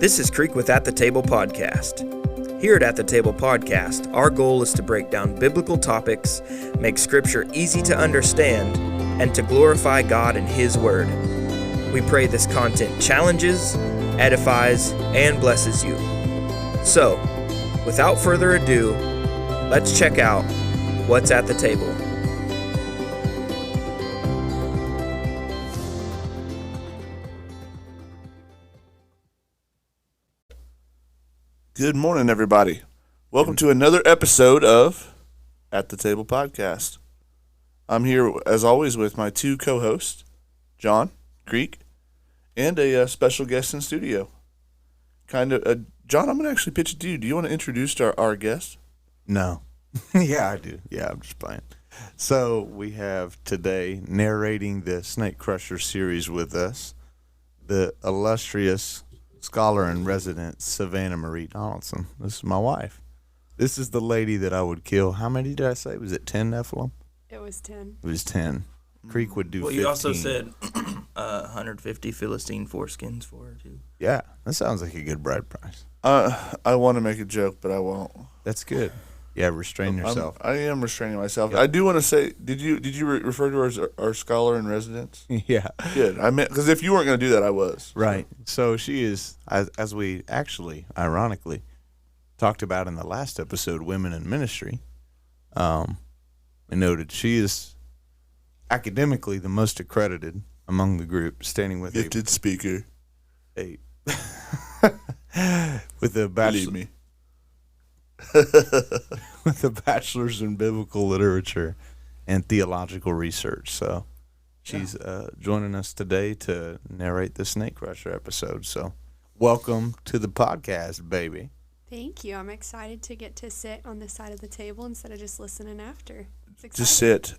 This is Creek with At the Table Podcast. Here at the Table Podcast, our goal is to break down biblical topics, make Scripture easy to understand, and to glorify God and His Word. We pray this content challenges, edifies, and blesses you. So, without further ado, let's check out what's at the table. Good morning, everybody. Welcome to another episode of At the Table Podcast. I'm here, as always, with my two co-hosts, John, Creek, and a special guest in studio. John, I'm going to actually pitch it to you. Do you want to introduce our guest? No. Yeah, I do. Yeah, I'm just playing. So we have today narrating the Snake Crusher series with us, the illustrious scholar in residence, Savannah Marie Donaldson. This is my wife. This is the lady that I would kill. How many did I say? Was it 10 Nephilim? It was 10. It was 10. Creek would do 15. You also said 150 Philistine foreskins for her, too. Yeah, that sounds like a good bride price. I want to make a joke, but I won't. That's good. Yeah, restrain yourself. I am restraining myself. Yep. I do want to say, did you refer to her as our scholar in residence? Yeah. Good. I meant, because if you weren't going to do that, I was. Right. So she is, as we actually, ironically, talked about in the last episode, Women in Ministry, and noted she is academically the most accredited among the group, standing with Gifted speaker. with a bachelor. Believe me. With a bachelor's in biblical literature and theological research. So she's joining us today to narrate the Snake Crusher episode. So welcome to the podcast, baby. Thank you. I'm excited to get to sit on this side of the table instead of just listening after. It's exciting. Just sit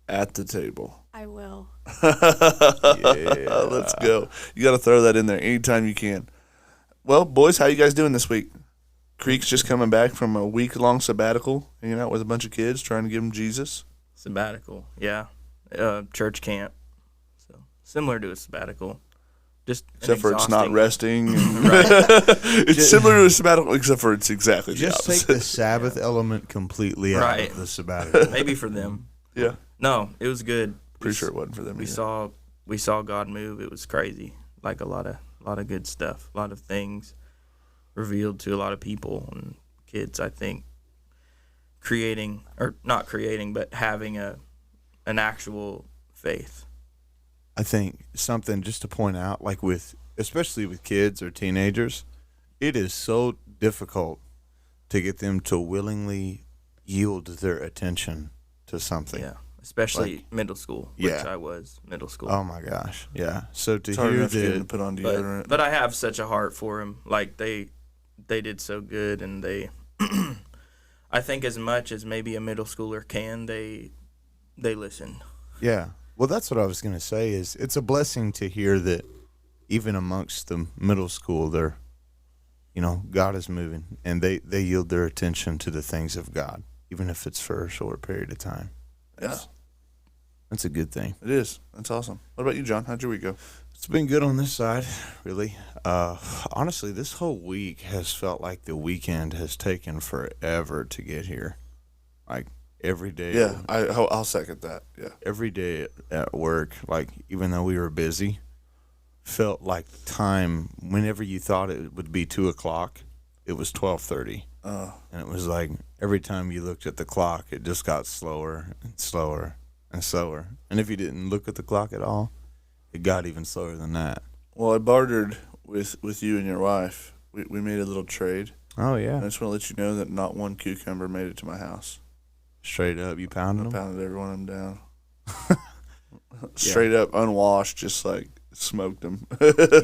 at the table. I will. Yeah. Let's go. You got to throw that in there anytime you can. Well, boys, how you guys doing this week? Creek's just coming back from a week-long sabbatical, hanging out with a bunch of kids, trying to give them Jesus. Sabbatical, yeah. Church camp. So similar to a sabbatical. Just Except for it's not exhausting- resting. Right. It's similar to a sabbatical, except for it's exactly the Just take opposite. the Sabbath element completely out Right. of the sabbatical. Maybe for them. Yeah. No, it was good. Pretty sure it wasn't for them. We either. saw God move. It was crazy. Like a lot of good stuff. A lot of things revealed to a lot of people and kids, I think, but having an actual faith. I think something just to point out, like especially with kids or teenagers, it is so difficult to get them to willingly yield their attention to something. Yeah, especially middle school, which Yeah. I was middle school. Oh my gosh, yeah. So to It's hard hear enough getting to that, put on deodorant. But I have such a heart for him. Like they did so good, and they, I think as much as maybe a middle schooler can, they listen. yeah. Well, that's what I was gonna say. Is it's a blessing to hear that even amongst the middle school, God is moving, and they yield their attention to the things of God, even if it's for a short period of time. Yeah, That's a good thing. it is. That's awesome. What about you, John? How'd your week go? It's been good on this side, really. Honestly, this whole week has felt like the weekend has taken forever to get here. Like every day. Yeah, I'll second that. Yeah. Every day at work, like even though we were busy, felt like time. Whenever you thought it would be 2:00, it was 12:30, and it was like every time you looked at the clock, it just got slower and slower and slower. And if you didn't look at the clock at all, it got even slower than that. Well, I bartered with you and your wife. We made a little trade. Oh I yeah, just want to let you know that not one cucumber made it to my house. straight up, you pounded I them. pounded every one of them down. Straight up, unwashed, just like smoked them.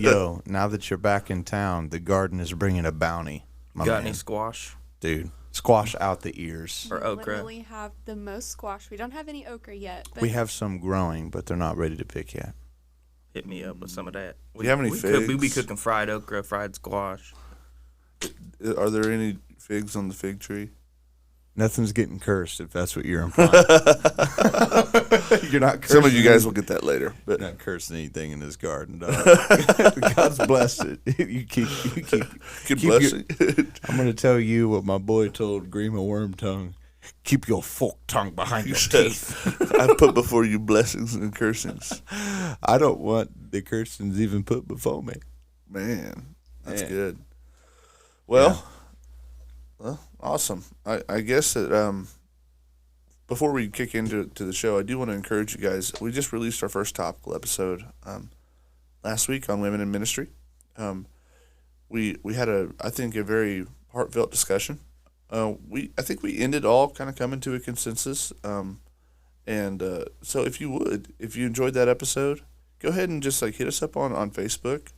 Yo, now that you're back in town, the garden is bringing a bounty. My Got man. any squash Dude, squash out the ears. or We okra? literally have the most squash. We don't have any okra yet. But We have some growing, but they're not ready to pick yet. Hit me up with some of that. Do you have any we figs? be cooking fried okra, fried squash. Are there any figs on the fig tree? Nothing's getting cursed if that's what you're implying. You're not cursing. Some of you guys will get that later. But Not cursing anything in this garden, dog. God's blessed it. You keep good blessing. I'm going to tell you what my boy told Grima Wormtongue. Keep your forked tongue behind your teeth. I put before you blessings and cursings. I don't want the cursings even put before me. Man, that's Man. good. Well, awesome. I guess that before we kick into the show, I do want to encourage you guys. We just released our first topical episode last week on women in ministry. We had I think a very heartfelt discussion. I think we ended all kind of coming to a consensus. So if you enjoyed that episode, go ahead and just hit us up on Facebook.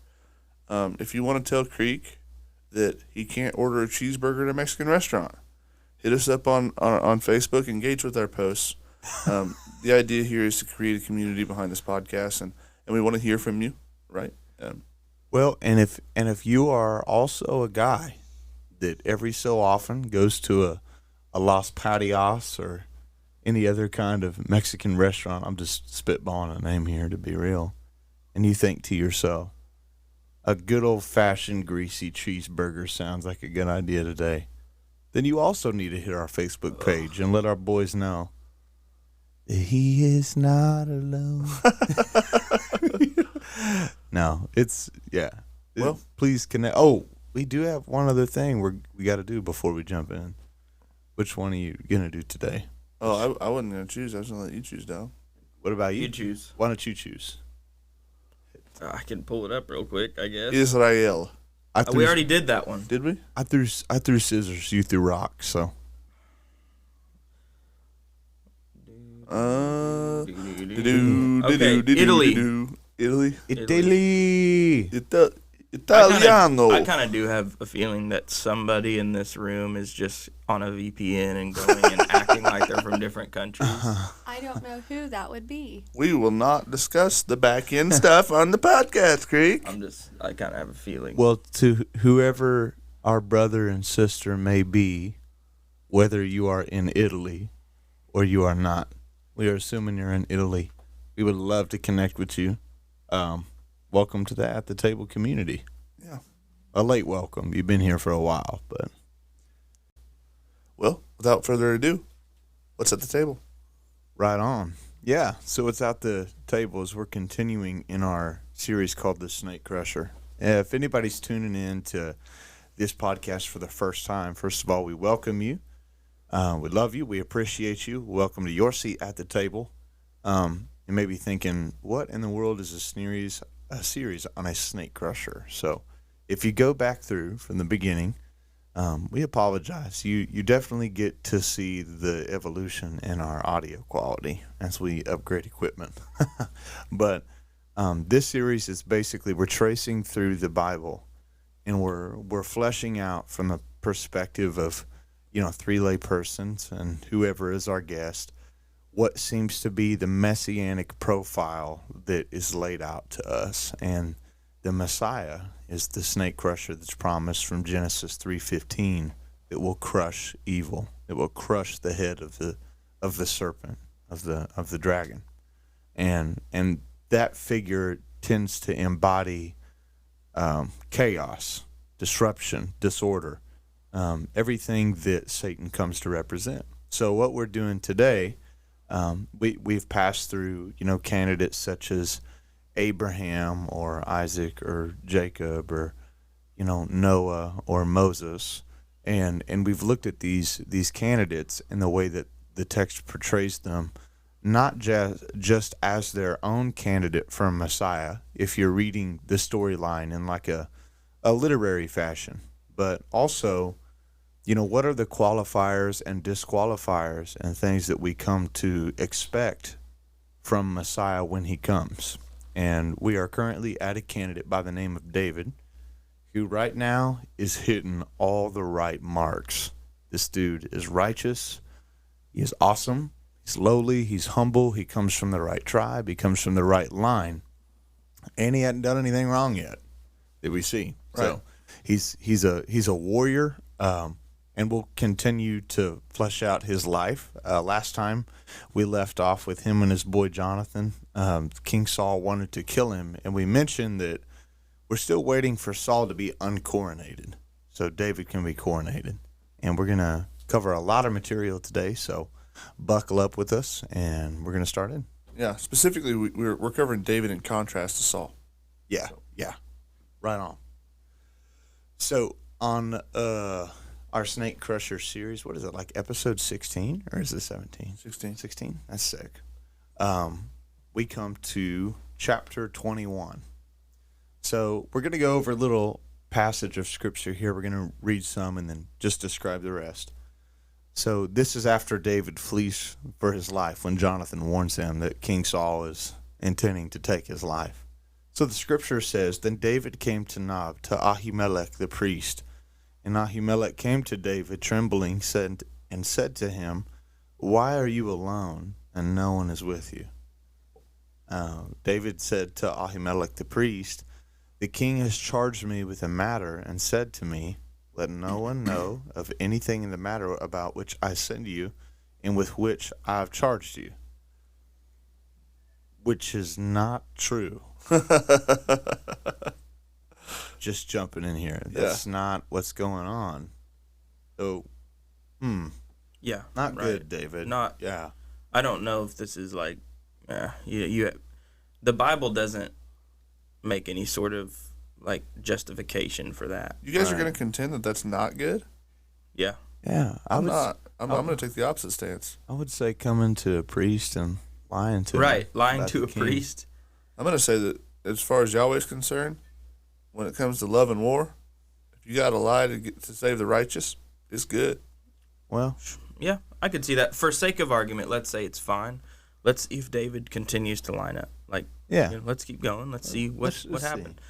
If you want to tell Creek that he can't order a cheeseburger at a Mexican restaurant, hit us up on Facebook, engage with our posts. The idea here is to create a community behind this podcast, and we want to hear from you, right? Well, and if you are also a guy that every so often goes to a Los Patios or any other kind of Mexican restaurant, I'm just spitballing a name here to be real, and you think to yourself, a good old-fashioned greasy cheeseburger sounds like a good idea today, then you also need to hit our Facebook page and let our boys know that he is not alone. No, well, please connect. Oh, we do have one other thing we got to do before we jump in. Which one are you going to do today? Oh, I wasn't going to choose. I was going to let you choose, Dal. What about you? You choose. Why don't you choose? I can pull it up real quick, I guess. Israel. We already did that one. Did we? I threw scissors. You threw rocks. So. Italy. Italy. Italy. Italiano. I kind of do have a feeling that somebody in this room is just on a VPN and going and acting like they're from different countries. I don't know who that would be. We will not discuss the back end stuff on the podcast, Creek. I kind of have a feeling. Well, to whoever our brother and sister may be, whether you are in Italy or you are not, we are assuming you're in Italy. We would love to connect with you. Welcome to the At the Table community. Yeah. A late welcome. You've been here for a while, but. Well, without further ado, what's at the table? Right on. Yeah, so what's at the table is we're continuing in our series called The Snake Crusher. If anybody's tuning in to this podcast for the first time, first of all, we welcome you. We love you. We appreciate you. Welcome to your seat at the table. You may be thinking, what in the world is a series on a snake crusher? So if you go back through from the beginning, we apologize. You definitely get to see the evolution in our audio quality as we upgrade equipment. But this series is basically we're tracing through the Bible, and we're fleshing out from the perspective of three lay persons and whoever is our guest, what seems to be the messianic profile that is laid out to us. And the Messiah is the snake crusher that's promised from Genesis 3:15. It will crush evil. It will crush the head of the serpent, of the dragon. And that figure tends to embody chaos, disruption, disorder, everything that Satan comes to represent. So what we're doing today, we've passed through, candidates such as Abraham or Isaac or Jacob or, Noah or Moses. And we've looked at these candidates in the way that the text portrays them, not just as their own candidate for Messiah, if you're reading the storyline in like a literary fashion, but also, what are the qualifiers and disqualifiers and things that we come to expect from Messiah when he comes. And we are currently at a candidate by the name of David, who right now is hitting all the right marks. This dude is righteous. He is awesome. He's lowly. He's humble. He comes from the right tribe. He comes from the right line. And he hadn't done anything wrong yet that we see. Right. So he's a warrior. and we'll continue to flesh out his life. Last time we left off with him and his boy Jonathan. King Saul wanted to kill him, and we mentioned that we're still waiting for Saul to be uncoronated so David can be coronated. And we're going to cover a lot of material today, so buckle up with us, and we're going to start in. Yeah, specifically, we're covering David in contrast to Saul. Yeah, right on. So on our Snake Crusher series, what is it, like episode 16, or is it 17? 16? That's sick. We come to chapter 21. So we're going to go over a little passage of scripture here. We're going to read some and then just describe the rest. So this is after David flees for his life when Jonathan warns him that King Saul is intending to take his life. So the scripture says, Then David came to Nob, to Ahimelech the priest. And Ahimelech came to David, trembling, and said to him, Why are you alone, and no one is with you? David said to Ahimelech the priest, The king has charged me with a matter, and said to me, Let no one know of anything in the matter about which I send you, and with which I have charged you. Which is not true. Just jumping in here. That's not what's going on. So, Yeah. not good, David. Yeah. I don't know if this is like, the Bible doesn't make any sort of like justification for that. You guys are going to contend that that's not good? Yeah. Yeah, I'm not. I'm going to take the opposite stance. I would say coming to a priest and lying to him lying about to the a king. priest. I'm going to say that as far as Yahweh's concerned, when it comes to love and war, if you got to lie to save the righteous, it's good. Well, Yeah, I could see that. For sake of argument, let's say it's fine. Let's see if David continues to line up. Let's keep going. Let's see what happened.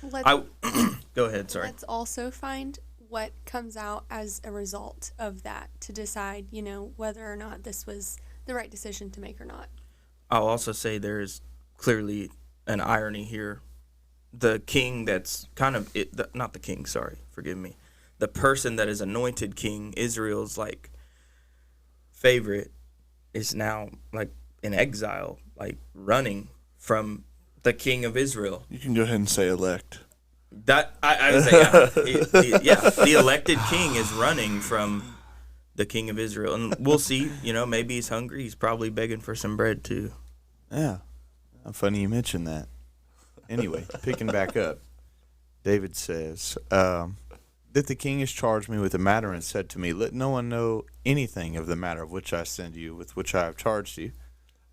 Go ahead. Sorry. Let's also find what comes out as a result of that to decide, whether or not this was the right decision to make or not. I'll also say there is clearly an irony here. The king that's kind of not the king. Sorry, forgive me. The person that is anointed king, Israel's like favorite, is now like in exile, like running from the king of Israel. You can go ahead and say elect. That I would say, the elected king is running from the king of Israel, and we'll see. Maybe he's hungry. He's probably begging for some bread too. yeah. Funny you mentioned that. Anyway, picking back up, David says, that the king has charged me with a matter and said to me, Let no one know anything of the matter of which I send you, with which I have charged you.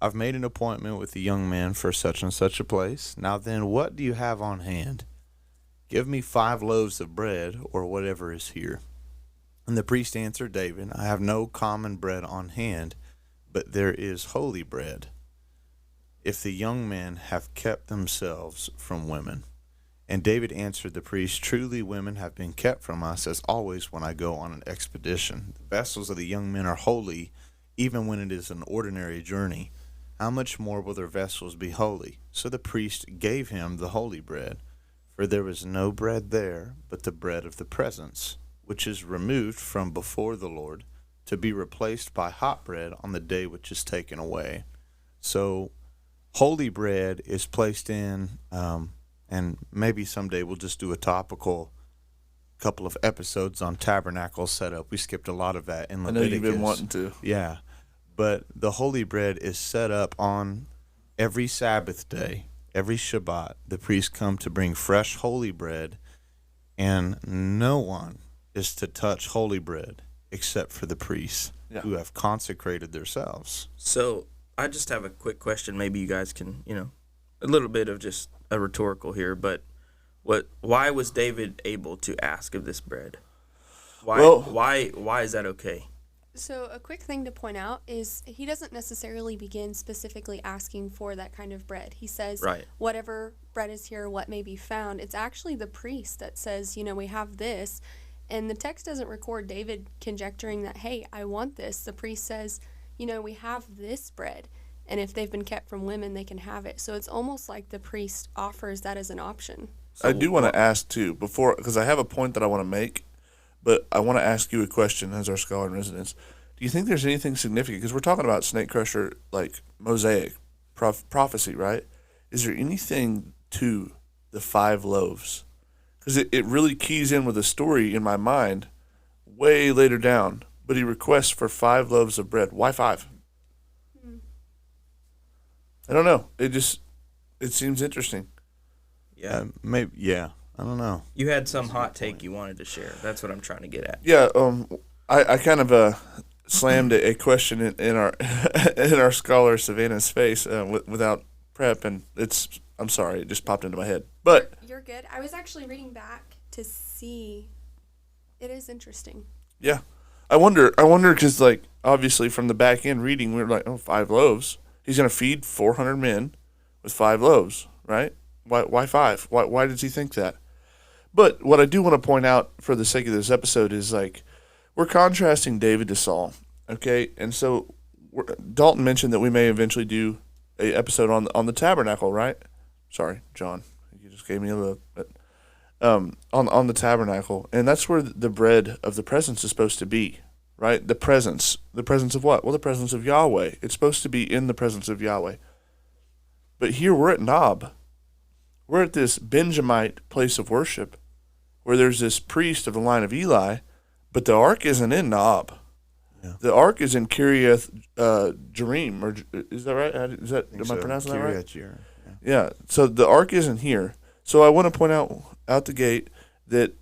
I've made an appointment with the young man for such and such a place. Now then, what do you have on hand? Give me 5 loaves of bread, or whatever is here. And the priest answered David, I have no common bread on hand, but there is holy bread, if the young men have kept themselves from women. And David answered the priest, Truly women have been kept from us, as always when I go on an expedition. The vessels of the young men are holy, even when it is an ordinary journey. How much more will their vessels be holy? So the priest gave him the holy bread, for there was no bread there but the bread of the presence, which is removed from before the Lord, to be replaced by hot bread on the day which is taken away. So holy bread is placed in, and maybe someday we'll just do a topical couple of episodes on tabernacle setup. We skipped a lot of that in Leviticus. I know you've been wanting to. Yeah, but the holy bread is set up on every Sabbath day, every Shabbat. The priests come to bring fresh holy bread, and no one is to touch holy bread except for the priests who have consecrated themselves. So I just have a quick question. Maybe you guys can, a little bit of just a rhetorical here, but why was David able to ask of this bread? Why is that okay? So a quick thing to point out is he doesn't necessarily begin specifically asking for that kind of bread. He says, whatever bread is here, what may be found. It's actually the priest that says, we have this. And the text doesn't record David conjecturing that, hey, I want this. The priest says, we have this bread. And if they've been kept from women, they can have it. So it's almost like the priest offers that as an option. I do want to ask, too, because I have a point that I want to make. but I want to ask you a question as our scholar in residence. Do you think there's anything significant? Because we're talking about snake crusher, like Mosaic prophecy, right? Is there anything to the 5 loaves? Because it really keys in with a story in my mind way later down. But he requests for 5 loaves of bread. Why 5? I don't know. It seems interesting. Yeah. Maybe. Yeah. I don't know. You had some hot take you wanted to share. That's what I'm trying to get at. Yeah. I kind of slammed a question in our in our scholar Savannah's face without prep, and I'm sorry, it just popped into my head. But you're good. I was actually reading back to see. It is interesting. Yeah, I wonder because like obviously from the back end reading we were like, 5 loaves. He's gonna feed 400 men with 5 loaves, right? Why 5? Why does he think that? But what I do want to point out for the sake of this episode is like we're contrasting David to Saul, okay? And so Dalton mentioned that we may eventually do a episode on the tabernacle, right? Sorry, John, you just gave me a look. But, on the tabernacle, and that's where the bread of the presence is supposed to be, right? The presence of what? Well, the presence of Yahweh. It's supposed to be in the presence of Yahweh. But here we're at Nob. We're at this Benjamite place of worship, where there's this priest of the line of Eli, but the ark isn't in Nob. Yeah. The ark is in Kiriath Jearim, or is that right? Am I pronouncing that right? Yeah. So the ark isn't here. So I want to point out the gate that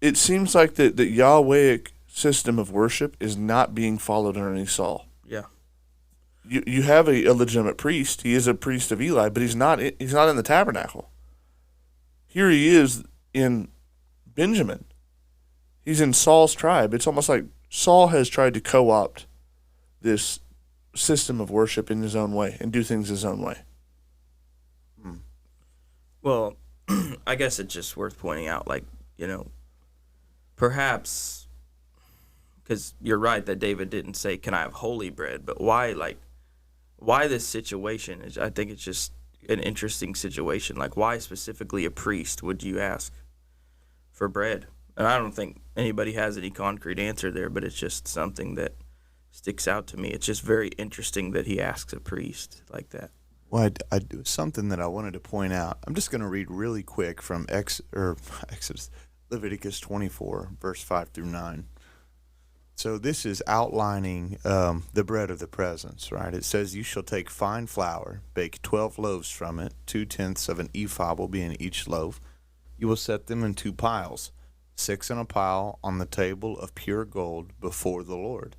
it seems like the Yahwehic system of worship is not being followed underneath Saul. Yeah. You have a legitimate priest. He is a priest of Eli, but he's not in the tabernacle. Here he is in Benjamin. He's in Saul's tribe. It's almost like Saul has tried to co-opt this system of worship in his own way and do things his own way. Well, I guess it's just worth pointing out, like, perhaps, because you're right that David didn't say, can I have holy bread? But why this situation? I think it's just an interesting situation. Like, why specifically a priest would you ask for bread? And I don't think anybody has any concrete answer there, but it's just something that sticks out to me. It's just very interesting that he asks a priest like that. Well, I do something that I wanted to point out. I'm just going to read really quick from Exodus, Leviticus 24, verse 5 through 9. So this is outlining the bread of the presence, right? It says, "You shall take fine flour, bake 12 loaves from it. 2/10 of an ephah will be in each loaf. You will set them in 2 piles, 6 in a pile on the table of pure gold before the Lord.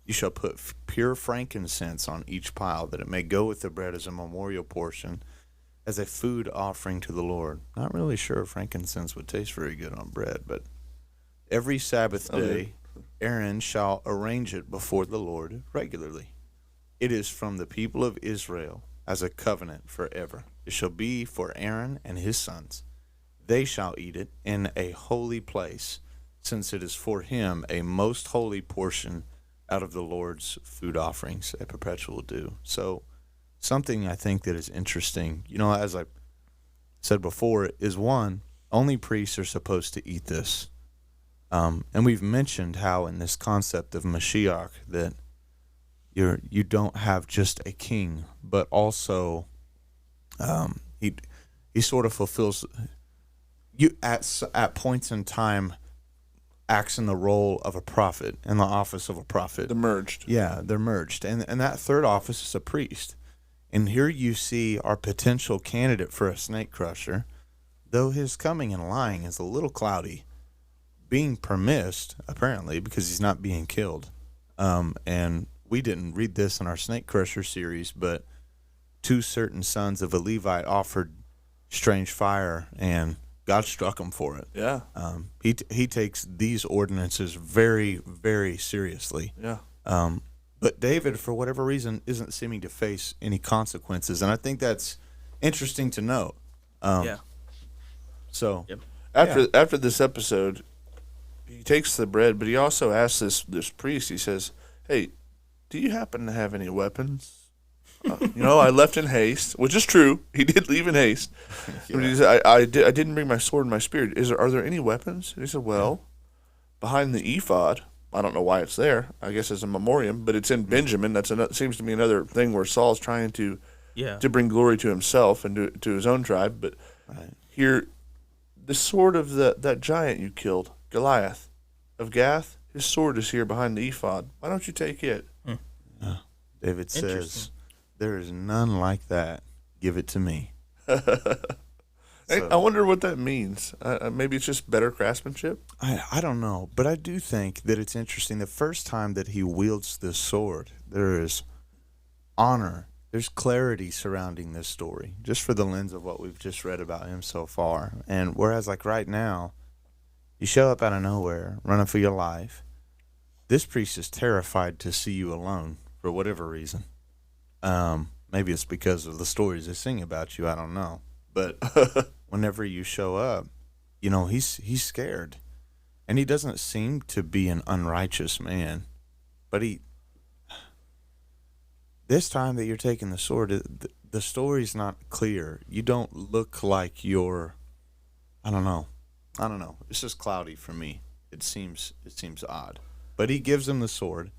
You shall put pure frankincense on each pile, that it may go with the bread as a memorial portion, as a food offering to the Lord." Not really sure frankincense would taste very good on bread, but every Sabbath day, Aaron shall arrange it before the Lord regularly. It is from the people of Israel as a covenant forever. It shall be for Aaron and his sons. They shall eat it in a holy place, since it is for him a most holy portion out of the Lord's food offerings, a perpetual due. So something I think that is interesting, as I said before, is one, only priests are supposed to eat this. And we've mentioned how in this concept of Mashiach that you don't have just a king, but also he sort of fulfills you at points in time acts in the role of a prophet, in the office of a prophet. They're merged. Yeah, they're merged. And that third office is a priest. And here you see our potential candidate for a snake crusher, though his coming and lying is a little cloudy, being permissed, apparently, because he's not being killed. And we didn't read this in our snake crusher series, but 2 certain sons of a Levite offered strange fire, and God struck him for it. Yeah. He takes these ordinances very, very seriously. Yeah. But David, for whatever reason, isn't seeming to face any consequences, and I think that's interesting to note. Yeah. So yep. After this episode, he takes the bread, but he also asks this priest. He says, "Hey, do you happen to have any weapons?" I left in haste, which is true. He did leave in haste. Yeah. But he said, I didn't bring my sword and my spear. Are there any weapons? And he said, well, behind the ephod, I don't know why it's there. I guess it's a memoriam, but it's in Benjamin. That seems to be another thing where Saul's trying to bring glory to himself and to his own tribe. But here, the sword of that giant you killed, Goliath of Gath, his sword is here behind the ephod. Why don't you take it? David says, there is none like that. Give it to me. I wonder what that means. Maybe it's just better craftsmanship? I don't know, but I do think that it's interesting. The first time that he wields this sword, there is honor. There's clarity surrounding this story, just for the lens of what we've just read about him so far. And whereas, like right now, you show up out of nowhere, running for your life, this priest is terrified to see you alone for whatever reason. Maybe it's because of the stories they sing about you. I don't know. But whenever you show up, he's scared. And he doesn't seem to be an unrighteous man. But this time that you're taking the sword, the story's not clear. You don't look like you're, I don't know. It's just cloudy for me. It seems odd. But he gives him the sword,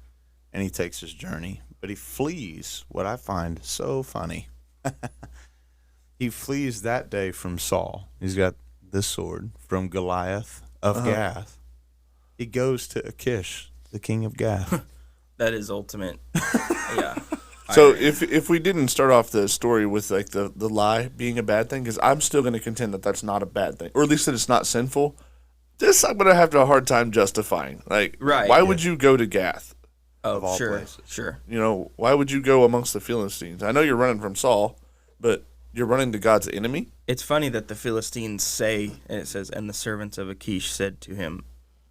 and he takes his journey. But he flees, what I find so funny. He flees that day from Saul. He's got this sword from Goliath of Gath. He goes to Achish, the king of Gath. That is ultimate. Yeah. So if we didn't start off the story with like the lie being a bad thing, because I'm still going to contend that that's not a bad thing, or at least that it's not sinful, this I'm going to have a hard time justifying. Like, why would you go to Gath? Of all places. Sure. Why would you go amongst the Philistines? I know you're running from Saul, but you're running to God's enemy? It's funny that the Philistines say, and it says, and the servants of Achish said to him,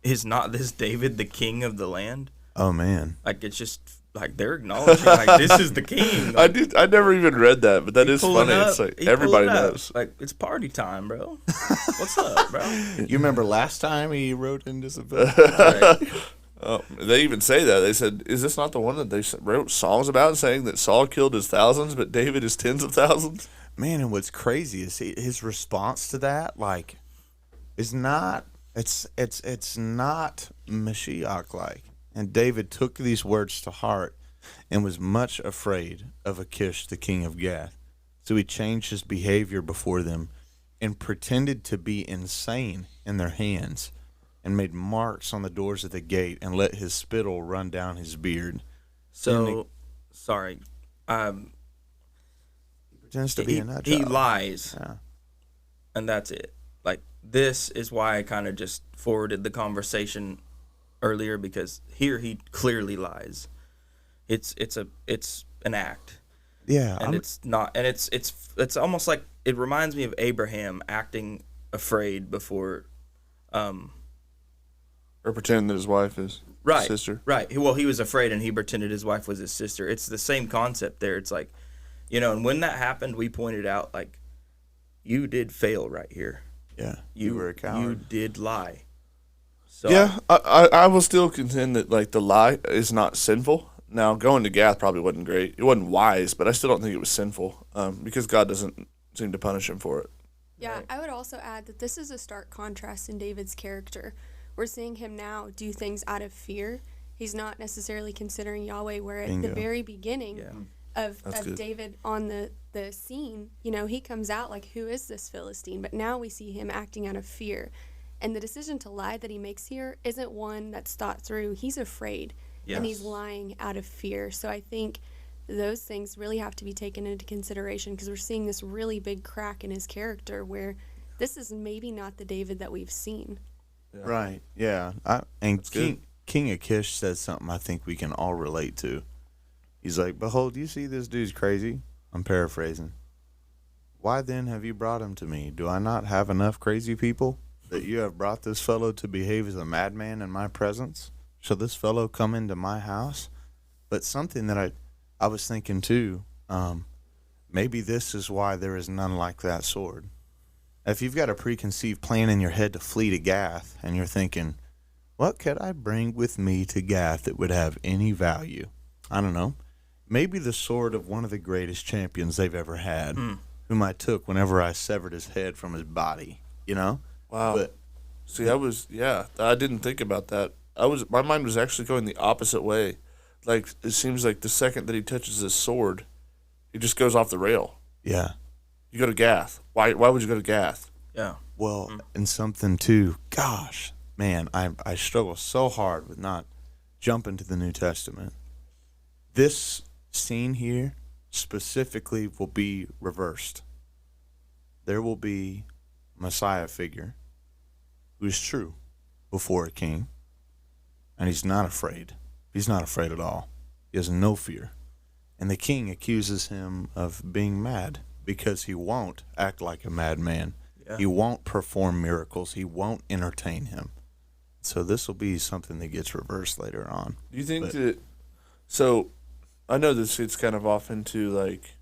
is not this David the king of the land? Oh, man. Like, it's just, like, they're acknowledging, like, this is the king. Like, I never even read that, but that is funny. It's like, everybody knows. Like, it's party time, bro. What's up, bro? You remember last time he rode into Seville? They even say that. They said, is this not the one that they wrote songs about, saying that Saul killed his thousands, but David his tens of thousands? Man, and what's crazy is his response to that, like, is not, it's not Mashiach-like. And David took these words to heart and was much afraid of Achish, the king of Gath. So he changed his behavior before them and pretended to be insane in their hands, and made marks on the doors of the gate and let his spittle run down his beard. So, he pretends to be a nut job. He lies, and that's it. Like, this is why I kind of just forwarded the conversation earlier, because here he clearly lies. It's an act. Yeah, and it's not, and it's almost like it reminds me of Abraham acting afraid before, or pretending that his wife is his sister. Right. Well, he was afraid, and he pretended his wife was his sister. It's the same concept there. It's like, and when that happened, we pointed out, like, you did fail right here. Yeah, you were a coward. You did lie. So, yeah, I will still contend that, like, the lie is not sinful. Now, going to Gath probably wasn't great. It wasn't wise, but I still don't think it was sinful, because God doesn't seem to punish him for it. Yeah, I would also add that this is a stark contrast in David's character. We're seeing him now do things out of fear. He's not necessarily considering Yahweh, where at the very beginning of David on the scene, he comes out like, who is this Philistine? But now we see him acting out of fear. And the decision to lie that he makes here isn't one that's thought through. He's afraid, and he's lying out of fear. So I think those things really have to be taken into consideration, because we're seeing this really big crack in his character where this is maybe not the David that we've seen. Yeah. Right, yeah. King Achish says something I think we can all relate to. He's like, behold, you see this dude's crazy? I'm paraphrasing. Why then have you brought him to me? Do I not have enough crazy people that you have brought this fellow to behave as a madman in my presence? Shall this fellow come into my house? But something that I was thinking too, maybe this is why there is none like that sword. If you've got a preconceived plan in your head to flee to Gath, and you're thinking, what could I bring with me to Gath that would have any value? I don't know. Maybe the sword of one of the greatest champions they've ever had, whom I took whenever I severed his head from his body, Wow. But See, I didn't think about that. My mind was actually going the opposite way. Like, it seems like the second that he touches his sword, it just goes off the rail. Yeah. You go to Gath. Why would you go to Gath? Yeah. Well, and something too, gosh, man, I struggle so hard with not jumping to the New Testament. This scene here specifically will be reversed. There will be a Messiah figure who is true before a king, and he's not afraid. He's not afraid at all. He has no fear. And the king accuses him of being mad because he won't act like a madman. Yeah. He won't perform miracles. He won't entertain him. So this will be something that gets reversed later on. Do you think that... So, I know this gets kind of off into, like,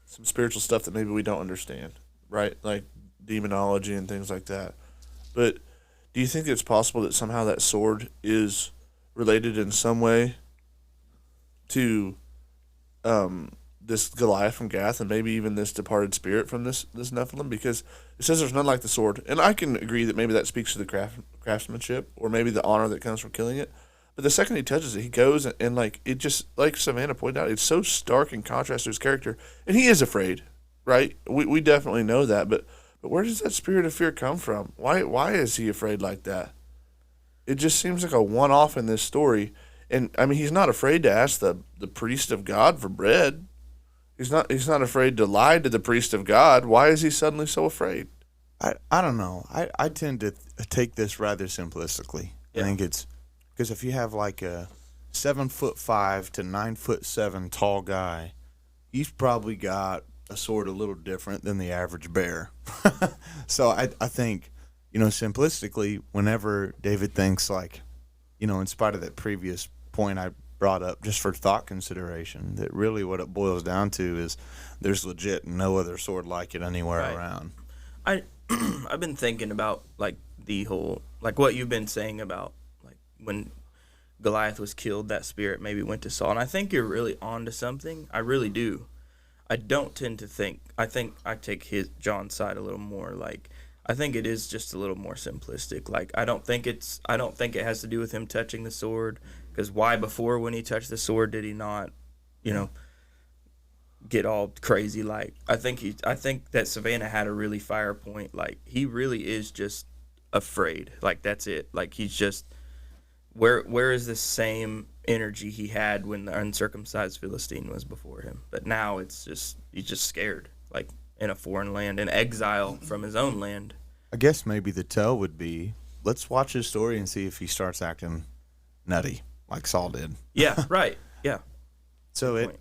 some spiritual stuff that maybe we don't understand, right? Like demonology and things like that. But do you think it's possible that somehow that sword is related in some way to this Goliath from Gath and maybe even this departed spirit from this Nephilim? Because it says there's none like the sword. And I can agree that maybe that speaks to the craftsmanship or maybe the honor that comes from killing it. But the second he touches it, he goes and like, it just, like Savannah pointed out, it's so stark in contrast to his character. And he is afraid, right? We definitely know that. But where does that spirit of fear come from? Why is he afraid like that? It just seems like a one-off in this story. And, I mean, he's not afraid to ask the priest of God for bread. He's not afraid to lie to the priest of God. Why is he suddenly so afraid? I don't know. I tend to take this rather simplistically. Yeah. I think it's because if you have like a 7'5" to 9'7" tall guy, he's probably got a sword a little different than the average bear. So I think, simplistically, whenever David thinks like, in spite of that previous point I brought up just for thought consideration, that really what it boils down to is there's legit no other sword like it anywhere around. I've been thinking about like the whole, like what you've been saying about like when Goliath was killed, that spirit maybe went to Saul, and I think you're really onto something. I really do. I don't tend to think. I think I take John's side a little more. Like I think it is just a little more simplistic. Like I don't think it has to do with him touching the sword. Because why before when he touched the sword did he not, get all crazy? Like I think that Savannah had a really fire point. Like he really is just afraid. Like that's it. Like he's just where is the same energy he had when the uncircumcised Philistine was before him? But now it's just he's just scared. Like in a foreign land, in exile from his own land. I guess maybe the tell would be let's watch his story and see if he starts acting nutty. Like Saul did. Yeah, right. Yeah. So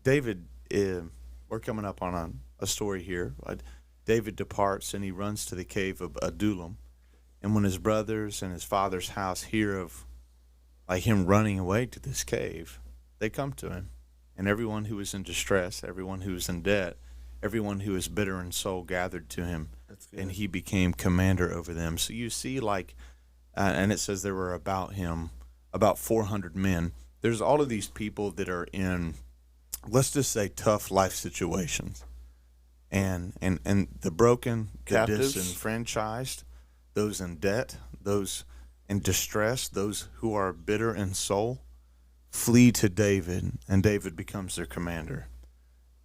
David, we're coming up on a story here. David departs and he runs to the cave of Adullam. And when his brothers and his father's house hear of like him running away to this cave, they come to him. And everyone who is in distress, everyone who is in debt, everyone who is bitter in soul gathered to him. And he became commander over them. So you see and it says there were about 400 men. There's all of these people that are in, let's just say, tough life situations. And the broken, captives, the disenfranchised, those in debt, those in distress, those who are bitter in soul, flee to David, and David becomes their commander.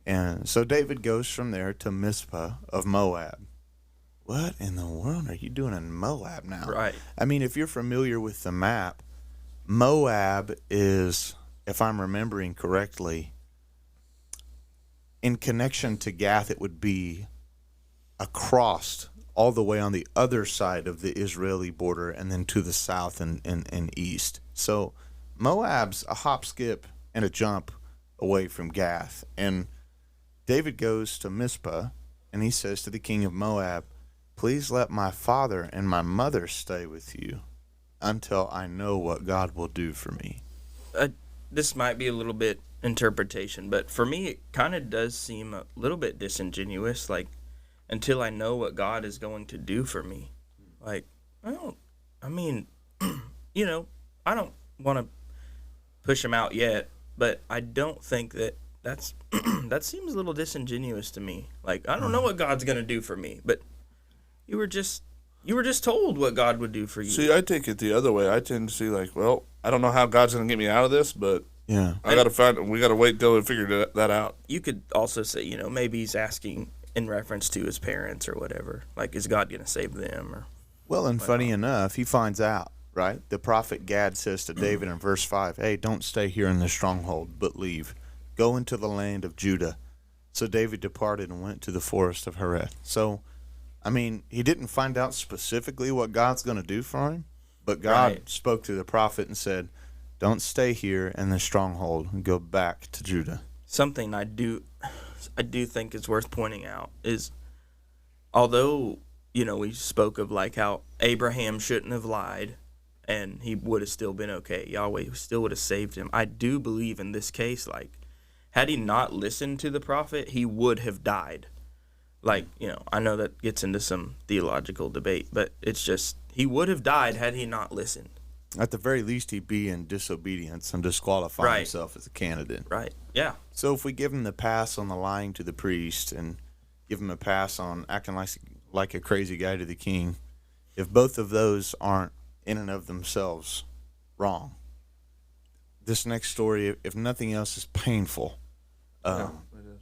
And so David goes from there to Mizpah of Moab. What in the world are you doing in Moab now? Right. I mean, if you're familiar with the map, Moab is, if I'm remembering correctly, in connection to Gath, it would be across all the way on the other side of the Israeli border and then to the south and east. So Moab's a hop, skip, and a jump away from Gath. And David goes to Mizpah, and he says to the king of Moab, "Please let my father and my mother stay with you until I know what God will do for me." This might be a little bit interpretation, but for me it kind of does seem a little bit disingenuous, like until I know what God is going to do for me. Like I don't want to push him out yet, but I don't think that's that seems a little disingenuous to me. Like I don't know what God's going to do for me, but you were just You were just told what God would do for you. See, I take it the other way. I tend to see like, well, I don't know how God's going to get me out of this, but Yeah. we got to wait till we figure that out. You could also say, maybe he's asking in reference to his parents or whatever. Like, is God going to save them? Or Well, and funny enough, he finds out, right? The prophet Gad says to David in verse 5, hey, don't stay here in the stronghold, but leave. Go into the land of Judah. So David departed and went to the forest of Hereth. So, I mean, he didn't find out specifically what God's going to do for him, but God spoke to the prophet and said, don't stay here in the stronghold and go back to Judah. Something I do think is worth pointing out is, although, we spoke of like how Abraham shouldn't have lied and he would have still been okay. Yahweh still would have saved him. I do believe in this case, like, had he not listened to the prophet, he would have died. Like, I know that gets into some theological debate, but it's just, he would have died had he not listened. At the very least, he'd be in disobedience and disqualify himself as a candidate. Right, yeah. So if we give him the pass on the lying to the priest and give him a pass on acting like a crazy guy to the king, if both of those aren't in and of themselves wrong, this next story, if nothing else, is painful. It is.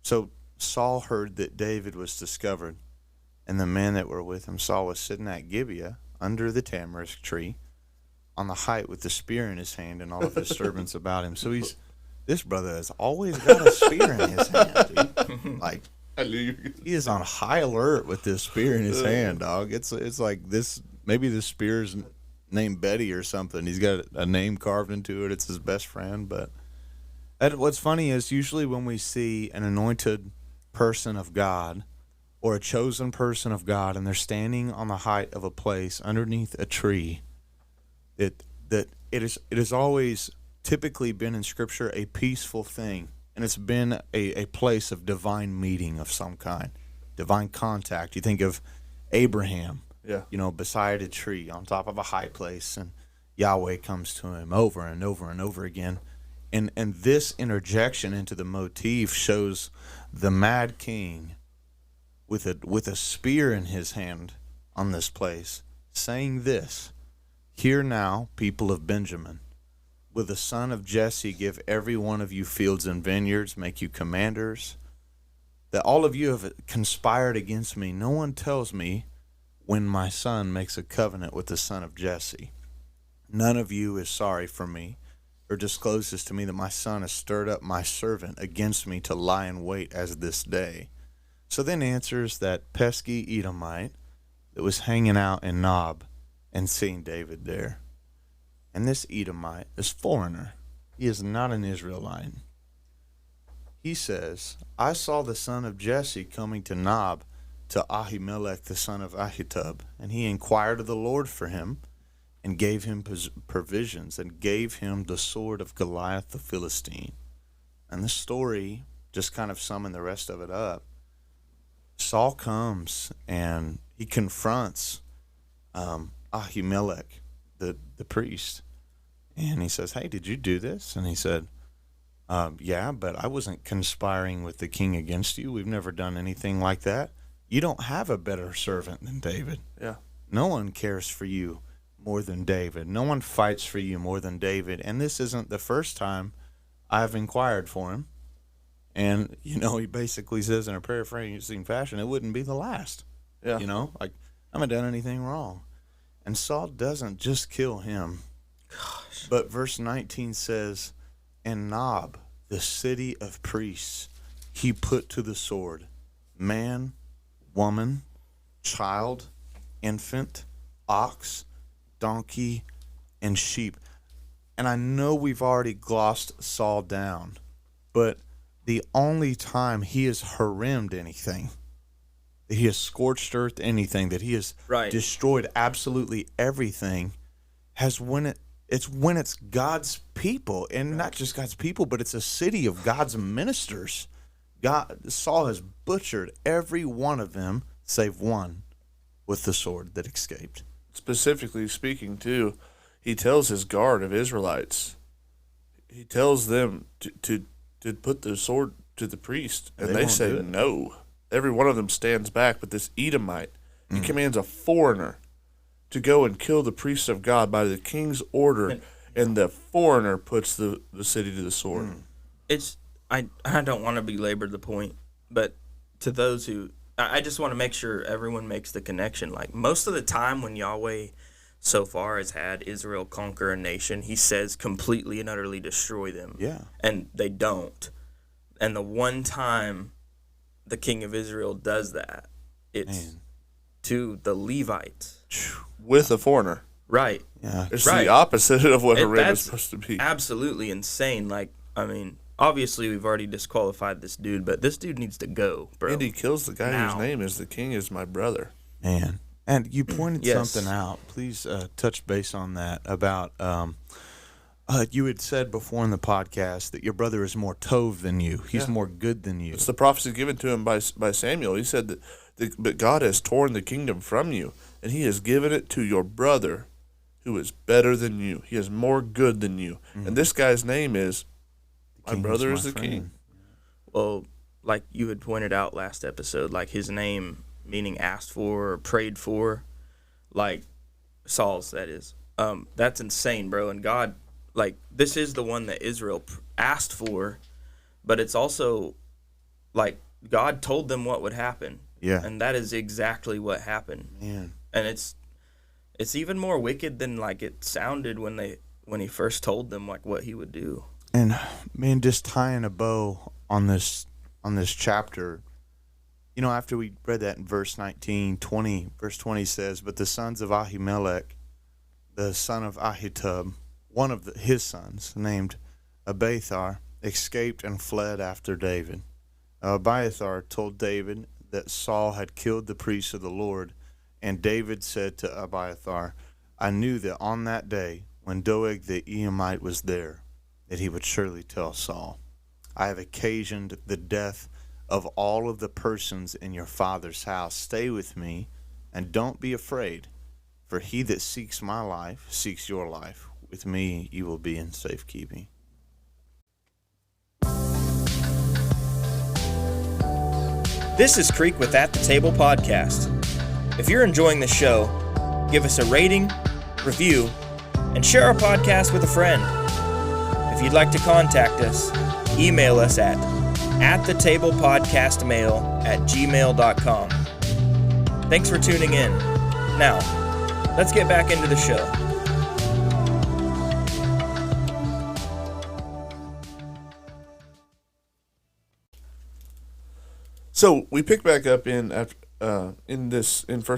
So Saul heard that David was discovered, and the men that were with him. Saul was sitting at Gibeah under the tamarisk tree on the height with the spear in his hand and all of his servants about him. So this brother has always got a spear in his hand, dude. Like, he is on high alert with this spear in his hand, dog. It's like this, maybe the spear's named Betty or something. He's got a name carved into it. It's his best friend. But what's funny is usually when we see an anointed person of God or a chosen person of God and they're standing on the height of a place underneath a tree, it has always typically been in Scripture a peaceful thing, and it's been a place of divine meeting of some kind, divine contact. You think of Abraham, beside a tree on top of a high place, and Yahweh comes to him over and over and over again. And this interjection into the motif shows the mad king with a spear in his hand on this place, saying this, hear now, people of Benjamin, will the son of Jesse give every one of you fields and vineyards, make you commanders? That all of you have conspired against me. No one tells me when my son makes a covenant with the son of Jesse. None of you is sorry for me, or discloses to me that my son has stirred up my servant against me to lie in wait as this day. So then answers that pesky Edomite that was hanging out in Nob and seeing David there. And this Edomite is foreigner. He is not an Israelite. He says, I saw the son of Jesse coming to Nob to Ahimelech the son of Ahitub, and he inquired of the Lord for him, and gave him provisions, and gave him the sword of Goliath the Philistine. And the story, just kind of summing the rest of it up, Saul comes and he confronts Ahimelech, the priest, and he says, hey, did you do this? And he said, yeah, but I wasn't conspiring with the king against you. We've never done anything like that. You don't have a better servant than David. Yeah. No one cares for you more than David. No one fights for you more than David. And this isn't the first time I've inquired for him. And, he basically says in a paraphrasing fashion, it wouldn't be the last. Yeah. Like, I haven't done anything wrong. And Saul doesn't just kill him. Gosh. But verse 19 says, and Nob, the city of priests, he put to the sword, man, woman, child, infant, ox, donkey, and sheep. And I know we've already glossed Saul down, but the only time he has harimmed anything, that he has scorched earth anything, that he has destroyed absolutely everything, it's when it's God's people, and not just God's people, but it's a city of God's ministers. Saul has butchered every one of them, save one, with the sword that escaped. Specifically speaking, too, he tells his guard of Israelites, he tells them to put the sword to the priest, and they say no. Every one of them stands back, but this Edomite, He commands a foreigner to go and kill the priests of God by the king's order, and the foreigner puts the city to the sword. I don't want to belabor the point, but to those who, I just want to make sure everyone makes the connection. Like, most of the time when Yahweh so far has had Israel conquer a nation, he says completely and utterly destroy them. Yeah. And they don't. And the one time the king of Israel does that, it's to the Levites. With a foreigner. Right. Yeah. It's the opposite of what a ram is supposed to be. Absolutely insane. Like, I mean, obviously we've already disqualified this dude, but this dude needs to go, bro. And he kills the guy whose name is the king is my brother. Man. And you pointed something out. Please touch base on that about you had said before in the podcast that your brother is more tov than you. He's more good than you. It's the prophecy given to him by Samuel. He said but God has torn the kingdom from you, and he has given it to your brother who is better than you. He is more good than you. Mm-hmm. And this guy's name is, my brother is the king. Well, like you had pointed out last episode, like his name meaning asked for or prayed for, like Saul's, that is. That's insane, bro. And God, like, this is the one that Israel asked for, but it's also, like, God told them what would happen. Yeah. And that is exactly what happened. Man. And it's even more wicked than, like, it sounded when he first told them, like, what he would do. And, man, just tying a bow on this chapter, you know, after we read that in verse 20 says, but the sons of Ahimelech, the son of Ahitub, one of his sons, named Abiathar, escaped and fled after David. Abiathar told David that Saul had killed the priests of the Lord, and David said to Abiathar, I knew that on that day, when Doeg the Edomite was there, that he would surely tell Saul, I have occasioned the death of all of the persons in your father's house. Stay with me, and don't be afraid, for he that seeks my life seeks your life. With me you will be in safekeeping. This is Creek with At the Table Podcast. If you're enjoying the show, give us a rating, review, and share our podcast with a friend. If you'd like to contact us, email us at atthetablepodcastmail@gmail.com. Thanks for tuning in. Now, let's get back into the show. So we pick back up in 1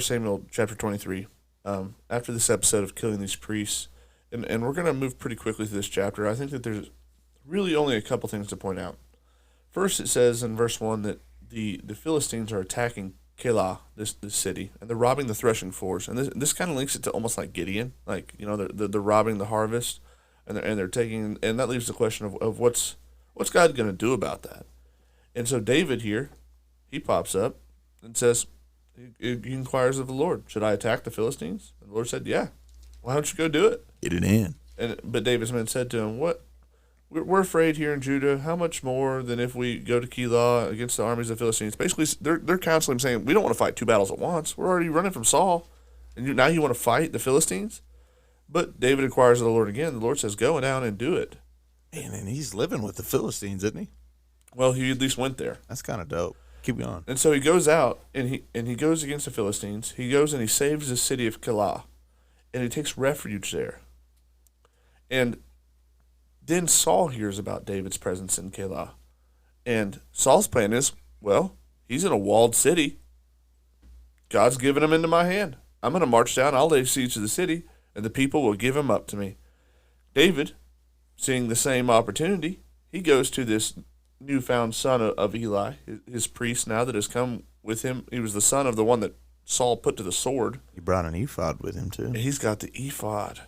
Samuel chapter 23, after this episode of killing these priests, and we're going to move pretty quickly through this chapter. I think that there's really only a couple things to point out. First, it says in verse 1 that the Philistines are attacking Keilah, this city, and they're robbing the threshing floors. And this kind of links it to almost like Gideon, like, you know, they're robbing the harvest, and they're taking, and that leaves the question of what's God going to do about that. And so David here, he pops up and says, he inquires of the Lord, should I attack the Philistines? And the Lord said, yeah. Why don't you go do it? Get it in. But David's men said to him, what? We're afraid here in Judah. How much more than if we go to Keilah against the armies of the Philistines? Basically, they're counseling, saying, we don't want to fight two battles at once. We're already running from Saul. And now you want to fight the Philistines? But David inquires of the Lord again. The Lord says, go down and do it. Man, and he's living with the Philistines, isn't he? Well, he at least went there. That's kind of dope. Keep going. And so he goes out, and he goes against the Philistines. He goes and he saves the city of Keilah, and he takes refuge there. And then Saul hears about David's presence in Keilah. And Saul's plan is, well, he's in a walled city. God's given him into my hand. I'm going to march down. I'll lay siege to the city, and the people will give him up to me. David, seeing the same opportunity, he goes to this newfound son of Eli, his priest now that has come with him. He was the son of the one that Saul put to the sword. He brought an ephod with him, too. And he's got the ephod.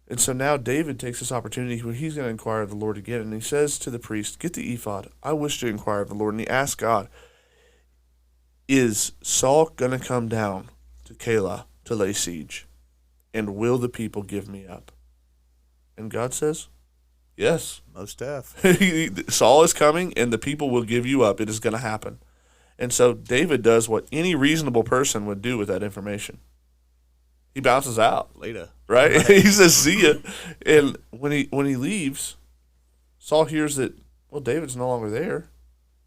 And so now David takes this opportunity where he's going to inquire of the Lord again. And he says to the priest, get the ephod. I wish to inquire of the Lord. And he asks God, is Saul going to come down to Keilah to lay siege? And will the people give me up? And God says, yes. Most def. Saul is coming, and the people will give you up. It is going to happen. And so David does what any reasonable person would do with that information. He bounces out. Later. Right? He says, see ya. And when he leaves, Saul hears that, well, David's no longer there.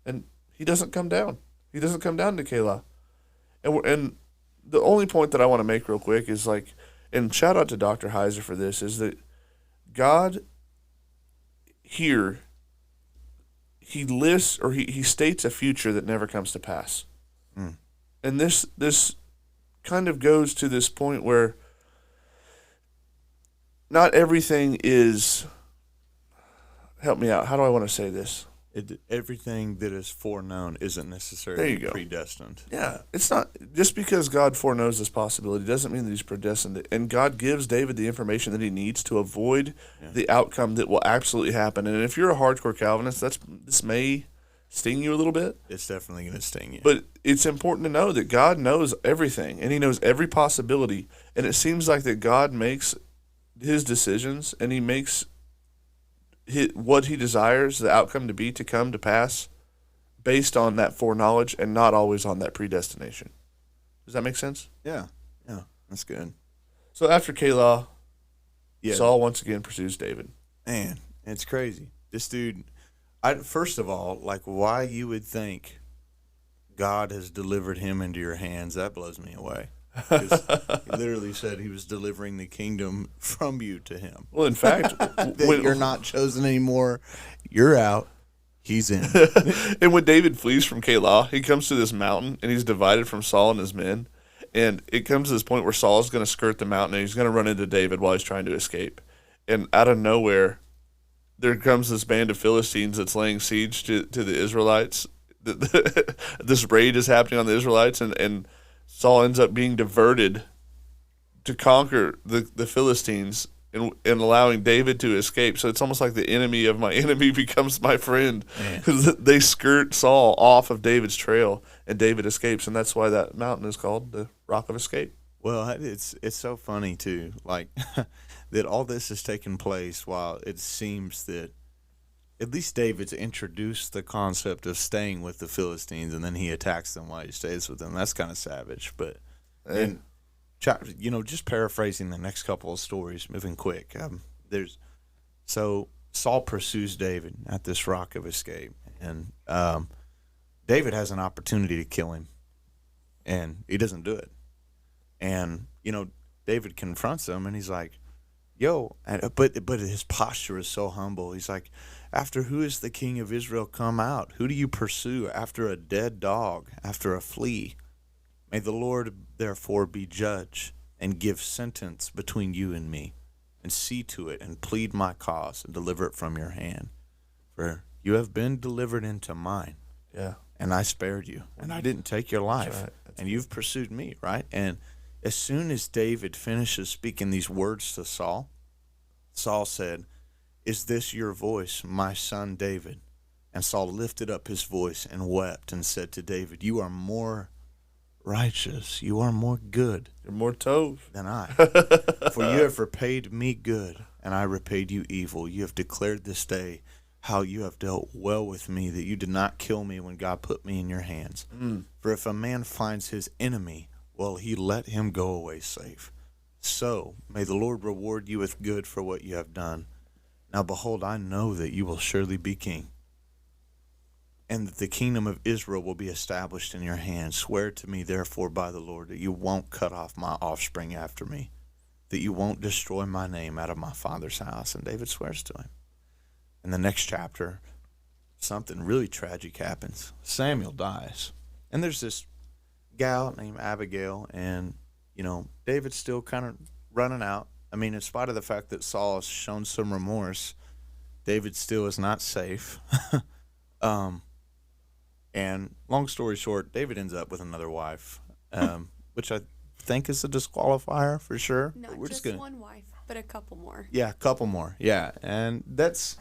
And he doesn't come down. He doesn't come down to Keilah. And the only point that I want to make real quick is like, and shout out to Dr. Heiser for this, is that God here, he lists or he states a future that never comes to pass. Mm. And this kind of goes to this point where not everything is, help me out, how do I want to say this? Everything that is foreknown isn't necessarily predestined. Yeah, it's not, just because God foreknows this possibility doesn't mean that he's predestined it. And God gives David the information that he needs to avoid the outcome that will absolutely happen. And if you're a hardcore Calvinist, this may sting you a little bit. It's definitely going to sting you. But it's important to know that God knows everything, and he knows every possibility. And it seems like that God makes his decisions, and he makes what he desires the outcome to come to pass based on that foreknowledge and not always on that predestination. Does that make sense? Yeah, that's good. So after Keilah, Saul once again pursues David. Man, it's crazy. This dude, first of all, like why you would think God has delivered him into your hands, that blows me away. Because he literally said he was delivering the kingdom from you to him. Well, in fact, when you're not chosen anymore, you're out. He's in. And when David flees from Keilah, he comes to this mountain, and he's divided from Saul and his men. And it comes to this point where Saul is going to skirt the mountain, and he's going to run into David while he's trying to escape. And out of nowhere, there comes this band of Philistines that's laying siege to the Israelites. This raid is happening on the Israelites, and Saul ends up being diverted to conquer the Philistines and allowing David to escape. So it's almost like the enemy of my enemy becomes my friend, because they skirt Saul off of David's trail and David escapes. And that's why that mountain is called the Rock of Escape. Well, it's so funny too, like that all this is taking place while it seems that at least David's introduced the concept of staying with the Philistines, and then he attacks them while he stays with them. That's kind of savage. But, and just paraphrasing the next couple of stories, moving quick. So Saul pursues David at this Rock of Escape, and David has an opportunity to kill him, and he doesn't do it. And David confronts him, and he's like, "Yo," but his posture is so humble. He's like, "After who is the king of Israel come out? Who do you pursue after a dead dog, after a flea? May the Lord therefore be judge and give sentence between you and me, and see to it and plead my cause and deliver it from your hand. For you have been delivered into mine, and I spared you, and I didn't take your life, and you've pursued me," right? And as soon as David finishes speaking these words to Saul, Saul said, "Is this your voice, my son David?" And Saul lifted up his voice and wept and said to David, "You are more righteous, you are more good, you're more tov than I. For you have repaid me good, and I repaid you evil. You have declared this day how you have dealt well with me, that you did not kill me when God put me in your hands. For if a man finds his enemy, well, he let him go away safe. So may the Lord reward you with good for what you have done. Now behold, I know that you will surely be king, and that the kingdom of Israel will be established in your hands. Swear to me, therefore, by the Lord, that you won't cut off my offspring after me, that you won't destroy my name out of my father's house." And David swears to him. In the next chapter, something really tragic happens. Samuel dies, and there's this gal named Abigail, and David's still kind of running out. I mean, in spite of the fact that Saul has shown some remorse, David still is not safe. And long story short, David ends up with another wife, which I think is a disqualifier for sure. Not We're just one wife, but a couple more. Yeah, a couple more. Yeah, and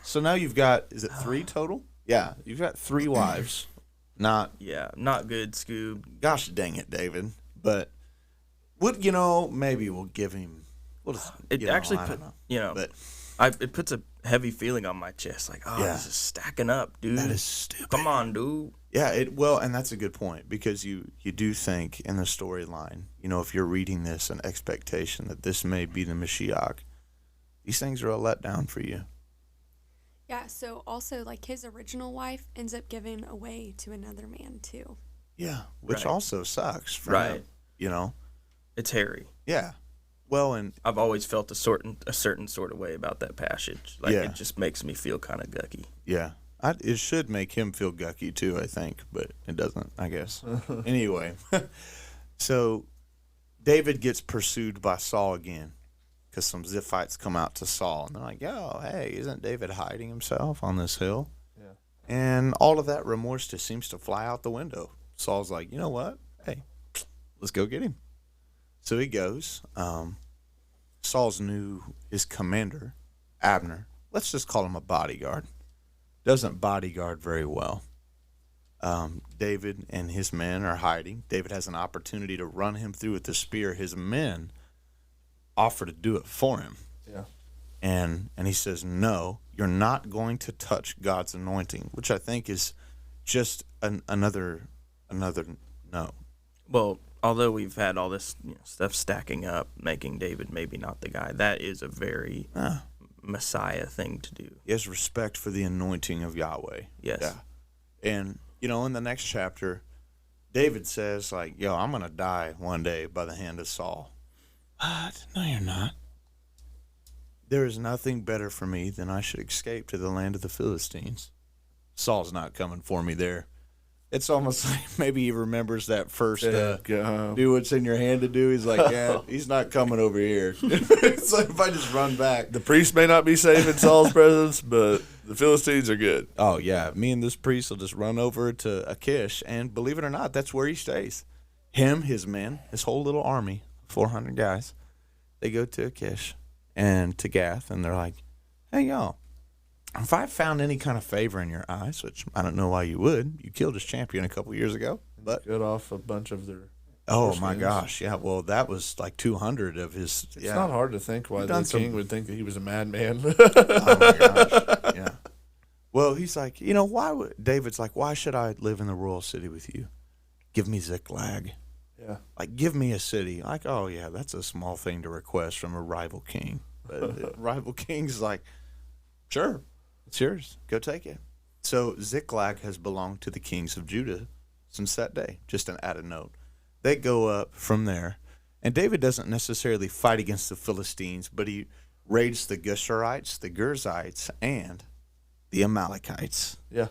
so now you've got, is it 3 total? Yeah, you've got 3 wives. Not good, Scoob. Gosh dang it, David. But maybe we'll give him. It puts a heavy feeling on my chest. Like, this is stacking up, dude. That is stupid. Come on, dude. Yeah, and that's a good point, because you do think in the storyline, if you're reading this, an expectation that this may be the Mashiach, these things are a letdown for you. Yeah, so also, like, his original wife ends up giving away to another man, too. Yeah, which Right. also sucks for him, It's hairy. Yeah. Well, and I've always felt a certain sort of way about that passage. Like, it just makes me feel kind of gucky. yeah, it should make him feel gucky too, I think, but it doesn't, I guess. Anyway, so David gets pursued by Saul again, because some Ziphites come out to Saul, and they're like, "Yo, hey, isn't David hiding himself on this hill?" Yeah. And all of that remorse just seems to fly out the window. Saul's like, "You know what? Hey, let's go get him." So he goes. Saul's his commander, Abner, let's just call him a bodyguard, doesn't bodyguard very well. David and his men are hiding. David has an opportunity to run him through with the spear. His men offer to do it for him. Yeah. And he says, "No, you're not going to touch God's anointing," which I think is just another no. Well, although we've had all this stuff stacking up, making David maybe not the guy, that is a very Messiah thing to do. He has respect for the anointing of Yahweh. Yes. Yeah. And, in the next chapter, David says, like, "Yo, I'm going to die one day by the hand of Saul." What? No, you're not. "There is nothing better for me than I should escape to the land of the Philistines. Saul's not coming for me there." It's almost like maybe he remembers that first do what's in your hand to do. He's like, "Yeah, he's not coming over here." It's like, if I just run back. The priest may not be safe in Saul's presence, but the Philistines are good. Oh, yeah. Me and this priest will just run over to Achish, and believe it or not, that's where he stays. Him, his men, his whole little army, 400 guys, they go to Achish and to Gath, and they're like, "Hey, y'all, if I found any kind of favor in your eyes," which I don't know why you would. You killed his champion a couple years ago. But got off a bunch of their... Oh, my gosh. Yeah, well, that was like 200 of his... It's not hard to think why the king would think that he was a madman. Oh, my gosh. Yeah. Well, he's like, David's like, "Why should I live in the royal city with you? Give me Ziklag." Yeah. Like, give me a city. Like, oh, yeah, that's a small thing to request from a rival king. But the rival king's like, "Sure, it's yours. Go take it." So Ziklag has belonged to the kings of Judah since that day. Just an added note. They go up from there. And David doesn't necessarily fight against the Philistines, but he raids the Geshurites, the Girzites, and the Amalekites. Yeah.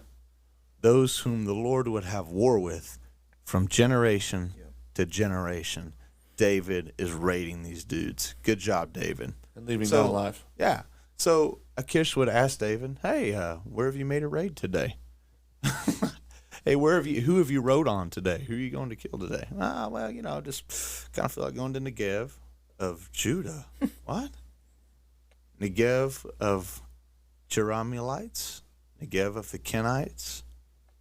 Those whom the Lord would have war with from generation to generation. David is raiding these dudes. Good job, David. And leaving them alive. Yeah. So Achish would ask David, "Hey, where have you made a raid today?" "Hey, who have you rode on today? Who are you going to kill today?" Well, just kind of feel like going to Negev of Judah." What? Negev of Jerahmeelites? Negev of the Kenites?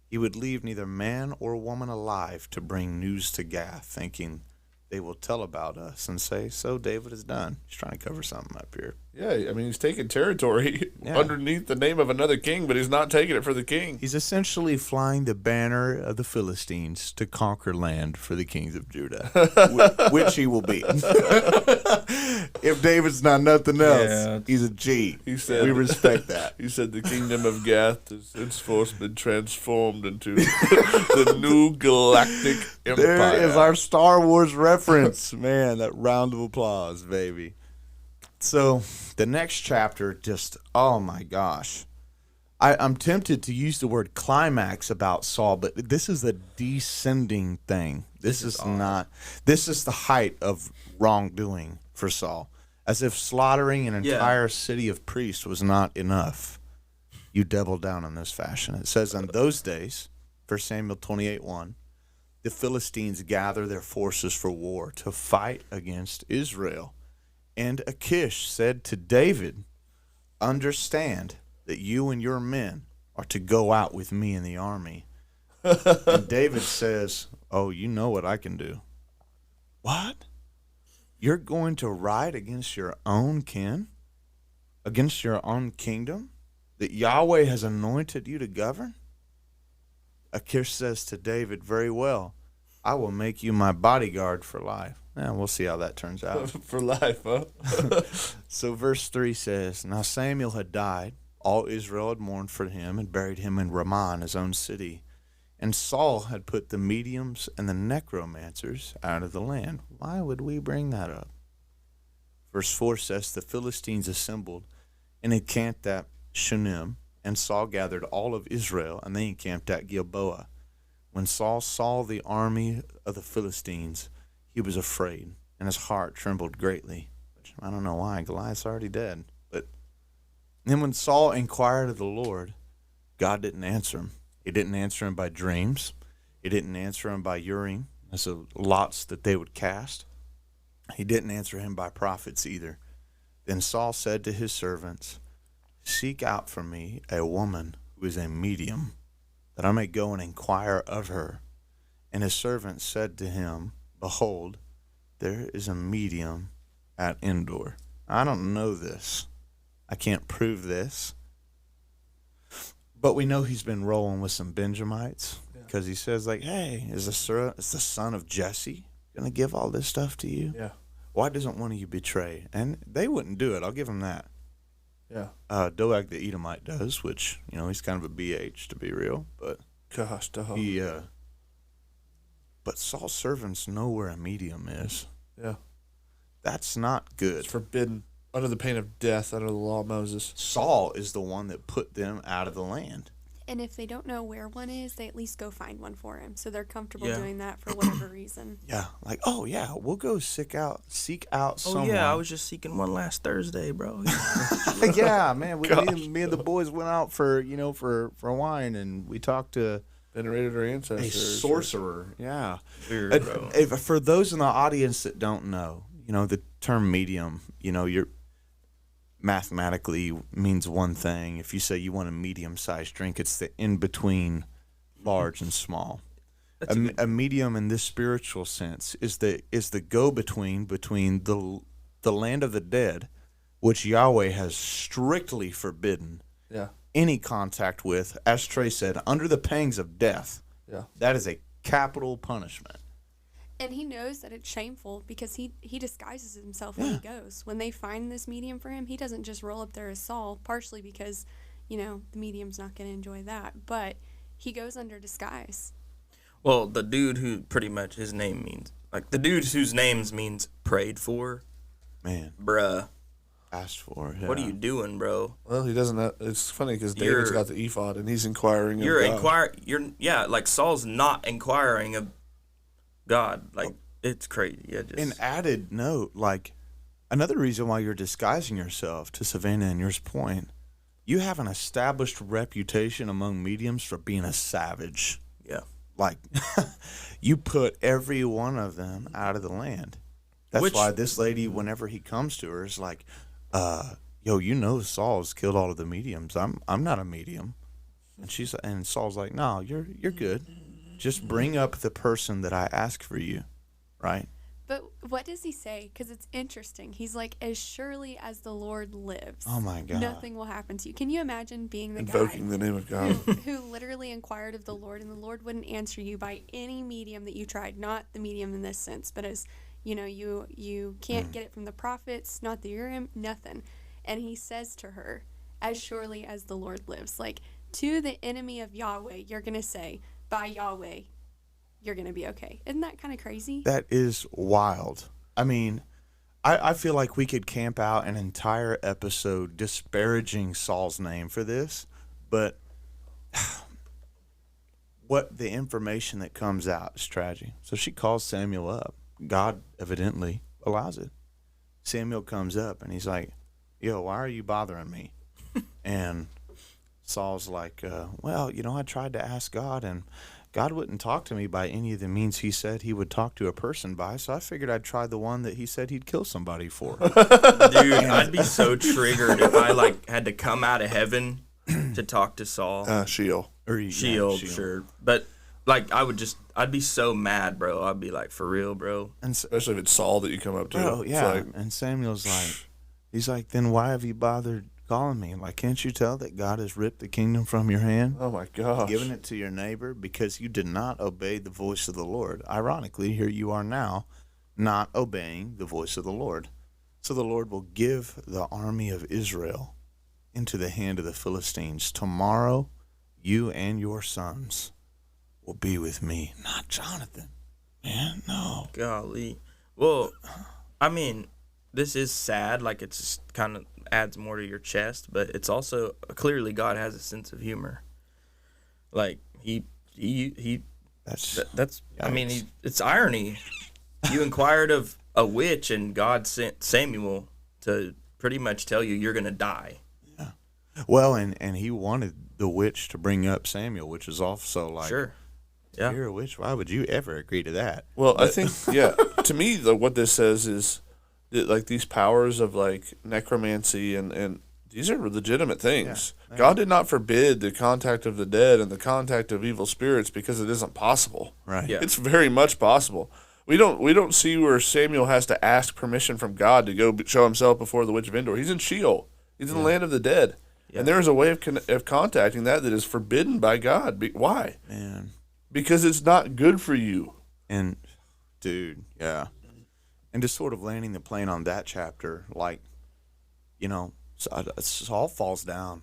He would leave neither man or woman alive to bring news to Gath, thinking they will tell about us and say, "So David is done." He's trying to cover something up here. Yeah, I mean, he's taking territory underneath the name of another king, but he's not taking it for the king. He's essentially flying the banner of the Philistines to conquer land for the kings of Judah, which he will be. If David's not nothing else, he's a G. We respect that. He said the kingdom of Gath has henceforth been transformed into the new galactic empire. There is our Star Wars reference. Man, that round of applause, baby. So the next chapter just, oh my gosh. I'm tempted to use the word climax about Saul, but this is a descending thing. This is the height of wrongdoing for Saul. As if slaughtering an entire city of priests was not enough. You double down in this fashion. It says, "In those days," 1 Samuel 28:1, "the Philistines gather their forces for war to fight against Israel. And Achish said to David, 'Understand that you and your men are to go out with me in the army.' And David says, 'Oh, you know what I can do.'" What? You're going to ride against your own kin? against your own kingdom that Yahweh has anointed you to govern? Achish says to David, very well, I will make you my bodyguard for life. We'll see how that turns out. For life, huh? So verse 3 says, Now Samuel had died. All Israel had mourned for him and buried him in Ramah, his own city. And Saul had put the mediums and the necromancers out of the land. Why would we bring that up? Verse 4 says, The Philistines assembled and encamped at Shunem, and Saul gathered all of Israel, and they encamped at Gilboa. When Saul saw the army of the Philistines, he was afraid, and his heart trembled greatly. Which, I don't know why, Goliath's already dead. But then when Saul inquired of the Lord, God didn't answer him. He didn't answer him by dreams. He didn't answer him by Urim, as the lots that they would cast. He didn't answer him by prophets either. Then Saul said to his servants, Seek out for me a woman who is a medium, that I may go and inquire of her. And his servants said to him, Behold, there is a medium at Endor. I don't know this. I can't prove this. But we know he's been rolling with some Benjamites, because he says, like, hey, is the son of Jesse going to give all this stuff to you? Yeah. Why doesn't one of you betray? And they wouldn't do it. I'll give him that. Yeah. Doeg the Edomite does, which, he's kind of a BH, to be real. But gosh, dog. But Saul's servants know where a medium is. Yeah. That's not good. It's forbidden under the pain of death, under the law of Moses. Saul is the one that put them out of the land. And if they don't know where one is, they at least go find one for him. So they're comfortable doing that for whatever reason. Yeah. Like, oh, yeah, we'll go seek out someone. Oh, yeah, I was just seeking one last Thursday, bro. Yeah, man. Me and the boys went out for wine, and we talked to venerated our ancestors. A sorcerer. Yeah. Weird, bro. For those in the audience that don't know, the term medium, you're mathematically means one thing. If you say you want a medium-sized drink, it's the in-between large and small. A medium in this spiritual sense is the go-between between the land of the dead, which Yahweh has strictly forbidden any contact with, as Trey said, under the pangs of death. Yeah. That is a capital punishment. And he knows that it's shameful because he disguises himself when he goes. When they find this medium for him, he doesn't just roll up there as Saul, partially because, the medium's not going to enjoy that. But he goes under disguise. Well, the dude who pretty much his name means, the dude whose names means prayed for. Man. Bruh. Asked for. Yeah. What are you doing, bro? Well, he doesn't have, it's funny because David's got the ephod and he's inquiring of God. Saul's not inquiring of God. It's crazy. Yeah, An added note, another reason why you're disguising yourself, to Savannah and yours point, you have an established reputation among mediums for being a savage. Yeah. You put every one of them out of the land. That's why this lady, whenever he comes to her, is like, Saul's killed all of the mediums. I'm not a medium. And Saul's like, no, you're good. Just bring up the person that I ask for you, right? But what does he say? Because it's interesting. He's like, as surely as the Lord lives. Oh, my God. Nothing will happen to you. Can you imagine being the invoking guy the name of God who literally inquired of the Lord, and the Lord wouldn't answer you by any medium that you tried? Not the medium in this sense, but as, you can't get it from the prophets, not the Urim, nothing. And he says to her, as surely as the Lord lives. To the enemy of Yahweh, you're going to say, by Yahweh, you're going to be okay. Isn't that kind of crazy? That is wild. I mean, I feel like we could camp out an entire episode disparaging Saul's name for this, but what the information that comes out is tragic. So she calls Samuel up. God evidently allows it. Samuel comes up and he's like, yo, why are you bothering me? And Saul's like, I tried to ask God, and God wouldn't talk to me by any of the means he said he would talk to a person by, so I figured I'd try the one that he said he'd kill somebody for. Dude, I'd be so triggered if I, had to come out of heaven to talk to Saul. Sheol. Sheol, sure. But, I'd be so mad, bro. I'd be like, for real, bro? And especially if it's Saul that you come up to. Oh, yeah. And Samuel's like, he's like, then why have you bothered calling me? Like, can't you tell that God has ripped the kingdom from your hand? Oh my gosh. Given it to your neighbor because you did not obey the voice of the Lord. Ironically, here you are now not obeying the voice of the Lord. So the Lord will give the army of Israel into the hand of the Philistines. Tomorrow, you and your sons will be with me, not Jonathan. Man, no. Golly. Well, I mean, this is sad. Like, it's just kind of adds more to your chest, but it's also clearly God has a sense of humor. Like, that's I mean, it's irony. You inquired of a witch, and God sent Samuel to pretty much tell you you're going to die. Yeah. Well, and he wanted the witch to bring up Samuel, which is also like, sure. Yeah. You're a witch. Why would you ever agree to that? Well, I think, to me, what this says is that, like, these powers of, like, necromancy and these are legitimate things. Yeah. God did not forbid the contact of the dead and the contact of evil spirits because it isn't possible. Right. Yeah. It's very much possible. We don't see where Samuel has to ask permission from God to go show himself before the witch of Endor. He's in Sheol. He's in the land of the dead. Yeah. And there is a way of contacting that is forbidden by God. Why? Man. Because it's not good for you. And, dude, yeah. And just sort of landing the plane on that chapter, like, Saul falls down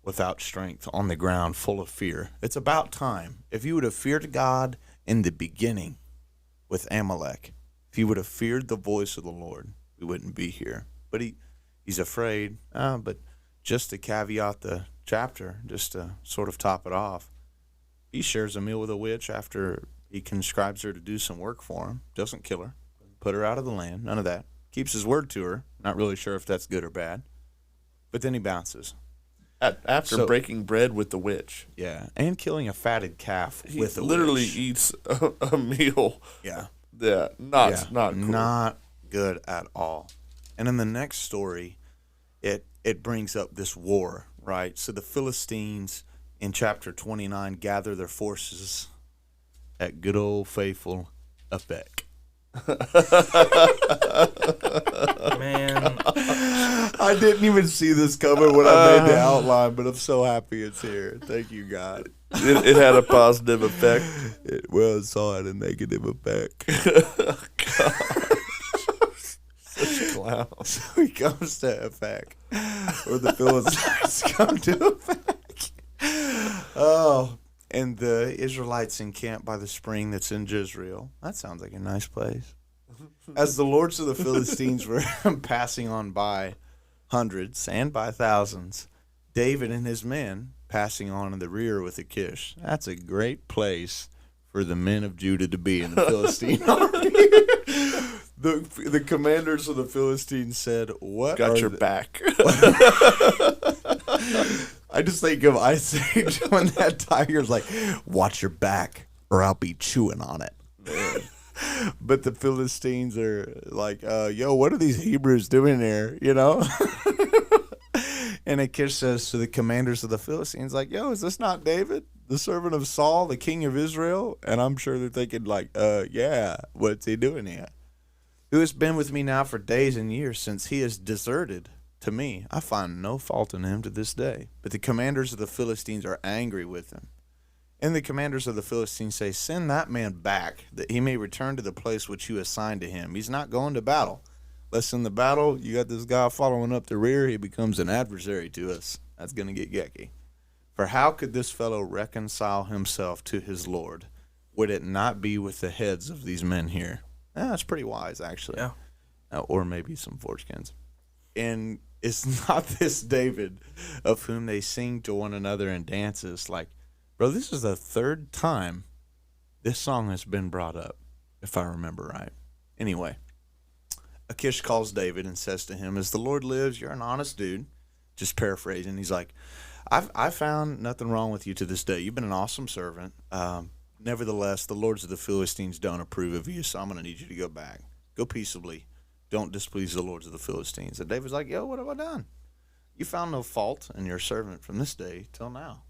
without strength on the ground, full of fear. It's about time. If you would have feared God in the beginning with Amalek, if he would have feared the voice of the Lord, we wouldn't be here. But he's afraid. But just to caveat the chapter, just to sort of top it off, he shares a meal with a witch after he conscribes her to do some work for him. Doesn't kill her. Put her out of the land. None of that. Keeps his word to her. Not really sure if that's good or bad. But then he bounces. After breaking bread with the witch. Yeah. And killing a fatted calf with a witch. He literally eats a meal. Yeah. Yeah. Not cool. Not good at all. And in the next story, it brings up this war, right? So the Philistines in chapter 29 gather their forces at good old faithful Aphek. Man, I didn't even see this coming when I made the outline, but I'm so happy it's here. Thank you, God. It had a positive effect. It saw it a negative effect. Such a clown. So he comes to Aphek, or the Philistines come to Aphek. Oh, and the Israelites encamp by the spring that's in Jezreel. That sounds like a nice place. As the lords of the Philistines were passing on by hundreds and by thousands, David and his men passing on in the rear with Achish. That's a great place for the men of Judah to be in the Philistine army. The commanders of the Philistines said, "What? Got your back." I just think of Ice Age when that tiger's like, "Watch your back, or I'll be chewing on it." Man. But the Philistines are like, "Yo, what are these Hebrews doing here?" And Achish says to the commanders of the Philistines, like, "Yo, is this not David, the servant of Saul, the king of Israel?" And I'm sure they're thinking, like, yeah, what's he doing here? Who has been with me now for days and years, since he has deserted to me. I find no fault in him to this day. But the commanders of the Philistines are angry with him. And the commanders of the Philistines say, "Send that man back, that he may return to the place which you assigned to him. He's not going to battle. Less in the battle, you got this guy following up the rear, he becomes an adversary to us. That's going to get yucky. For how could this fellow reconcile himself to his Lord? Would it not be with the heads of these men here?" That's pretty wise, actually. Yeah. Or maybe some foreskins. And it's not this David of whom they sing to one another in dances. Like, bro, this is the third time this song has been brought up, if I remember right. Anyway, Achish calls David and says to him, "As the Lord lives, you're an honest dude." Just paraphrasing. He's like, I found nothing wrong with you to this day. You've been an awesome servant. Nevertheless, the lords of the Philistines don't approve of you, so I'm going to need you to go back. Go peaceably. Don't displease the lords of the Philistines. And David's like, "Yo, what have I done? You found no fault in your servant from this day till now."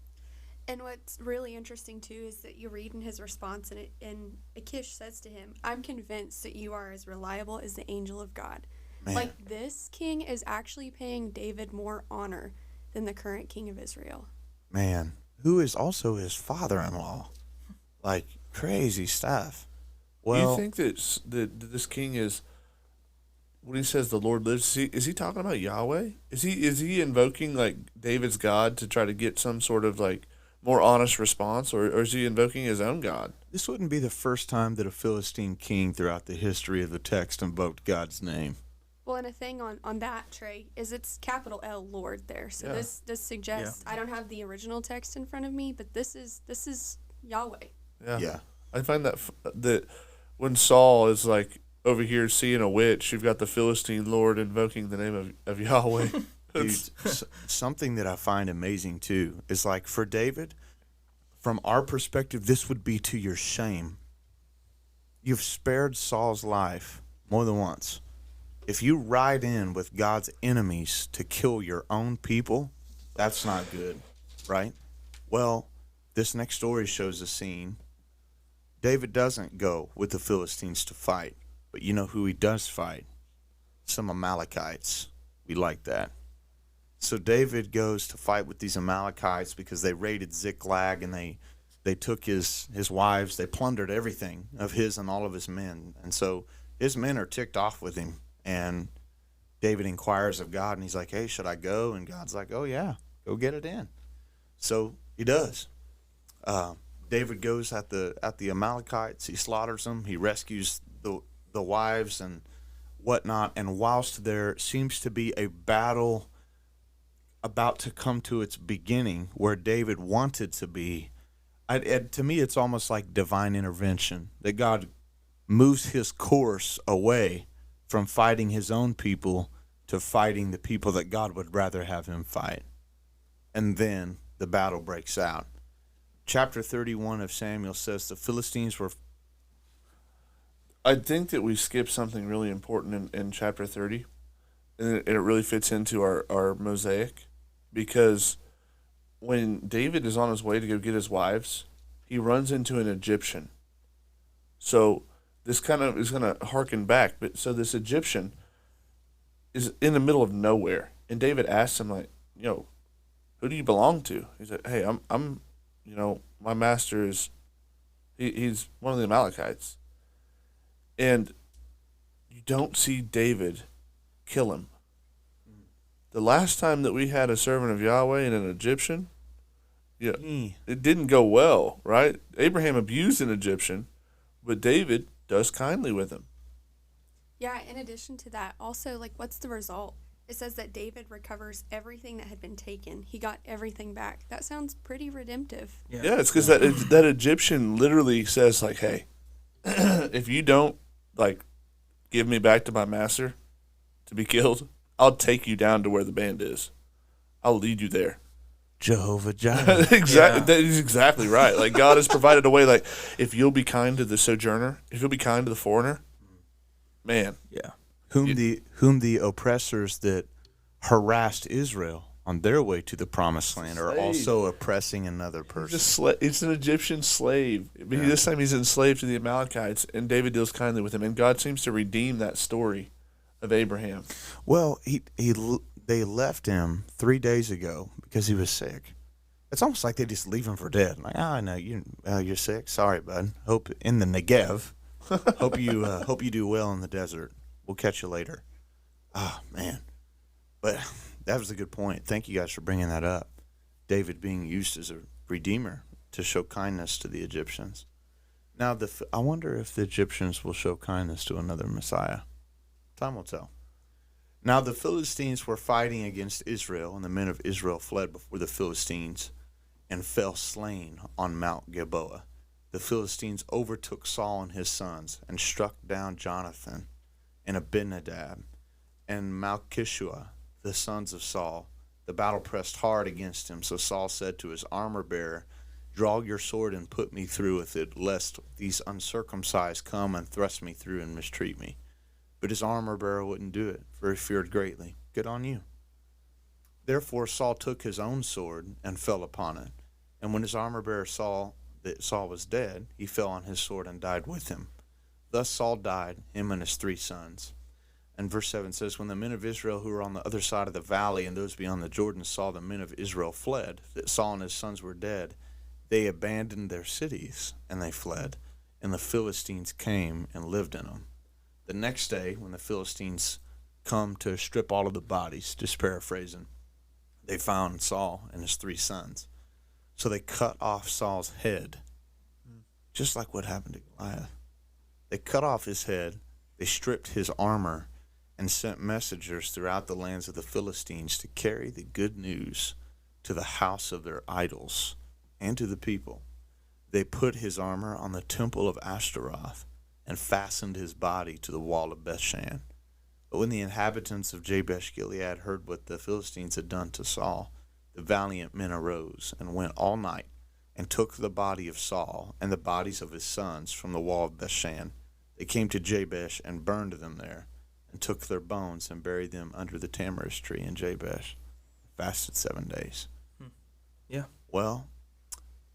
And what's really interesting, too, is that you read in his response, and Achish says to him, "I'm convinced that you are as reliable as the angel of God." Man. Like, this king is actually paying David more honor than the current king of Israel. Man, who is also his father-in-law. Like, crazy stuff. Well, you think that this king is, when he says the Lord lives, is he talking about Yahweh? Is he invoking like David's God to try to get some sort of like more honest response, or is he invoking his own God? this wouldn't be the first time that a Philistine king throughout the history of the text invoked God's name. Well, and a thing on that, Trey, is it's capital L Lord there. So Yeah. this suggests, I don't have the original text in front of me, but this is Yahweh. Yeah. I find that when Saul is like over here seeing a witch, you've got the Philistine Lord invoking the name of Yahweh. Dude, something that I find amazing too is like for David, from our perspective, this would be to your shame. You've spared Saul's life more than once. If you ride in with God's enemies to kill your own people, that's not good, right? Well, this next story shows a scene. David doesn't go with the Philistines to fight, but you know who he does fight? Some Amalekites. We like that. So David goes to fight with these Amalekites because they raided Ziklag, and they took his wives. They plundered everything of his and all of his men. And so his men are ticked off with him. And David inquires of God, and he's like, hey, should I go? And God's like, oh, yeah, go get it in. So he does. David goes at the Amalekites. He slaughters them. He rescues the wives and whatnot. And whilst there seems to be a battle about to come to its beginning where David wanted to be, to me it's almost like divine intervention, that God moves his course away from fighting his own people to fighting the people that God would rather have him fight. And then the battle breaks out. Chapter 31 of Samuel says the Philistines were... I think that we skipped something really important in chapter 30, and it really fits into our mosaic, because when David is on his way to go get his wives, he runs into an Egyptian. So this kind of is going to harken back, but so this Egyptian is in the middle of nowhere, and David asks him, like, who do you belong to? He said, hey, I'm my master is, he's one of the Amalekites. And you don't see David kill him. The last time that we had a servant of Yahweh and an Egyptian, it didn't go well, right? Abraham abused an Egyptian, but David does kindly with him. Yeah, in addition to that, also, like, what's the result? It says that David recovers everything that had been taken. He got everything back. That sounds pretty redemptive. Yeah, it's because that Egyptian literally says, like, hey, if you don't, like, give me back to my master to be killed, I'll take you down to where the band is. I'll lead you there. Jehovah Jireh. Exactly. Yeah. That is exactly right. Like, God has provided a way, like, if you'll be kind to the sojourner, if you'll be kind to the foreigner, man. Yeah. Whom the oppressors that harassed Israel on their way to the promised land are also oppressing another person. It's an Egyptian slave. This time he's enslaved to the Amalekites, and David deals kindly with him, and God seems to redeem that story of Abraham. Well, they left him 3 days ago because he was sick. It's almost like they just leave him for dead. Like, I know you're sick. Sorry, bud. Hope in the Negev. hope you do well in the desert. We'll catch you later. Oh, man. But that was a good point. Thank you guys for bringing that up. David being used as a redeemer to show kindness to the Egyptians. Now, I wonder if the Egyptians will show kindness to another Messiah. Time will tell. Now, the Philistines were fighting against Israel, and the men of Israel fled before the Philistines and fell slain on Mount Gilboa. The Philistines overtook Saul and his sons and struck down Jonathan and Abinadab and Malchishua, the sons of Saul. The battle pressed hard against him, so Saul said to his armor-bearer, draw your sword and put me through with it, lest these uncircumcised come and thrust me through and mistreat me. But his armor-bearer wouldn't do it, for he feared greatly. Good on you. Therefore Saul took his own sword and fell upon it. And when his armor-bearer saw that Saul was dead, he fell on his sword and died with him. Thus Saul died, him and his 3 sons. And verse 7 says, when the men of Israel who were on the other side of the valley and those beyond the Jordan saw the men of Israel fled, that Saul and his sons were dead, they abandoned their cities and they fled. And the Philistines came and lived in them. The next day, when the Philistines come to strip all of the bodies, just paraphrasing, they found Saul and his 3 sons. So they cut off Saul's head, just like what happened to Goliath. They cut off his head, they stripped his armor, and sent messengers throughout the lands of the Philistines to carry the good news to the house of their idols and to the people. They put his armor on the temple of Ashtaroth and fastened his body to the wall of Bethshan. But when the inhabitants of Jabesh Gilead heard what the Philistines had done to Saul, the valiant men arose and went all night and took the body of Saul and the bodies of his sons from the wall of Bethshan. They came to Jabesh and burned them there, and took their bones and buried them under the tamarisk tree in Jabesh. Fasted 7 days. Yeah. Well,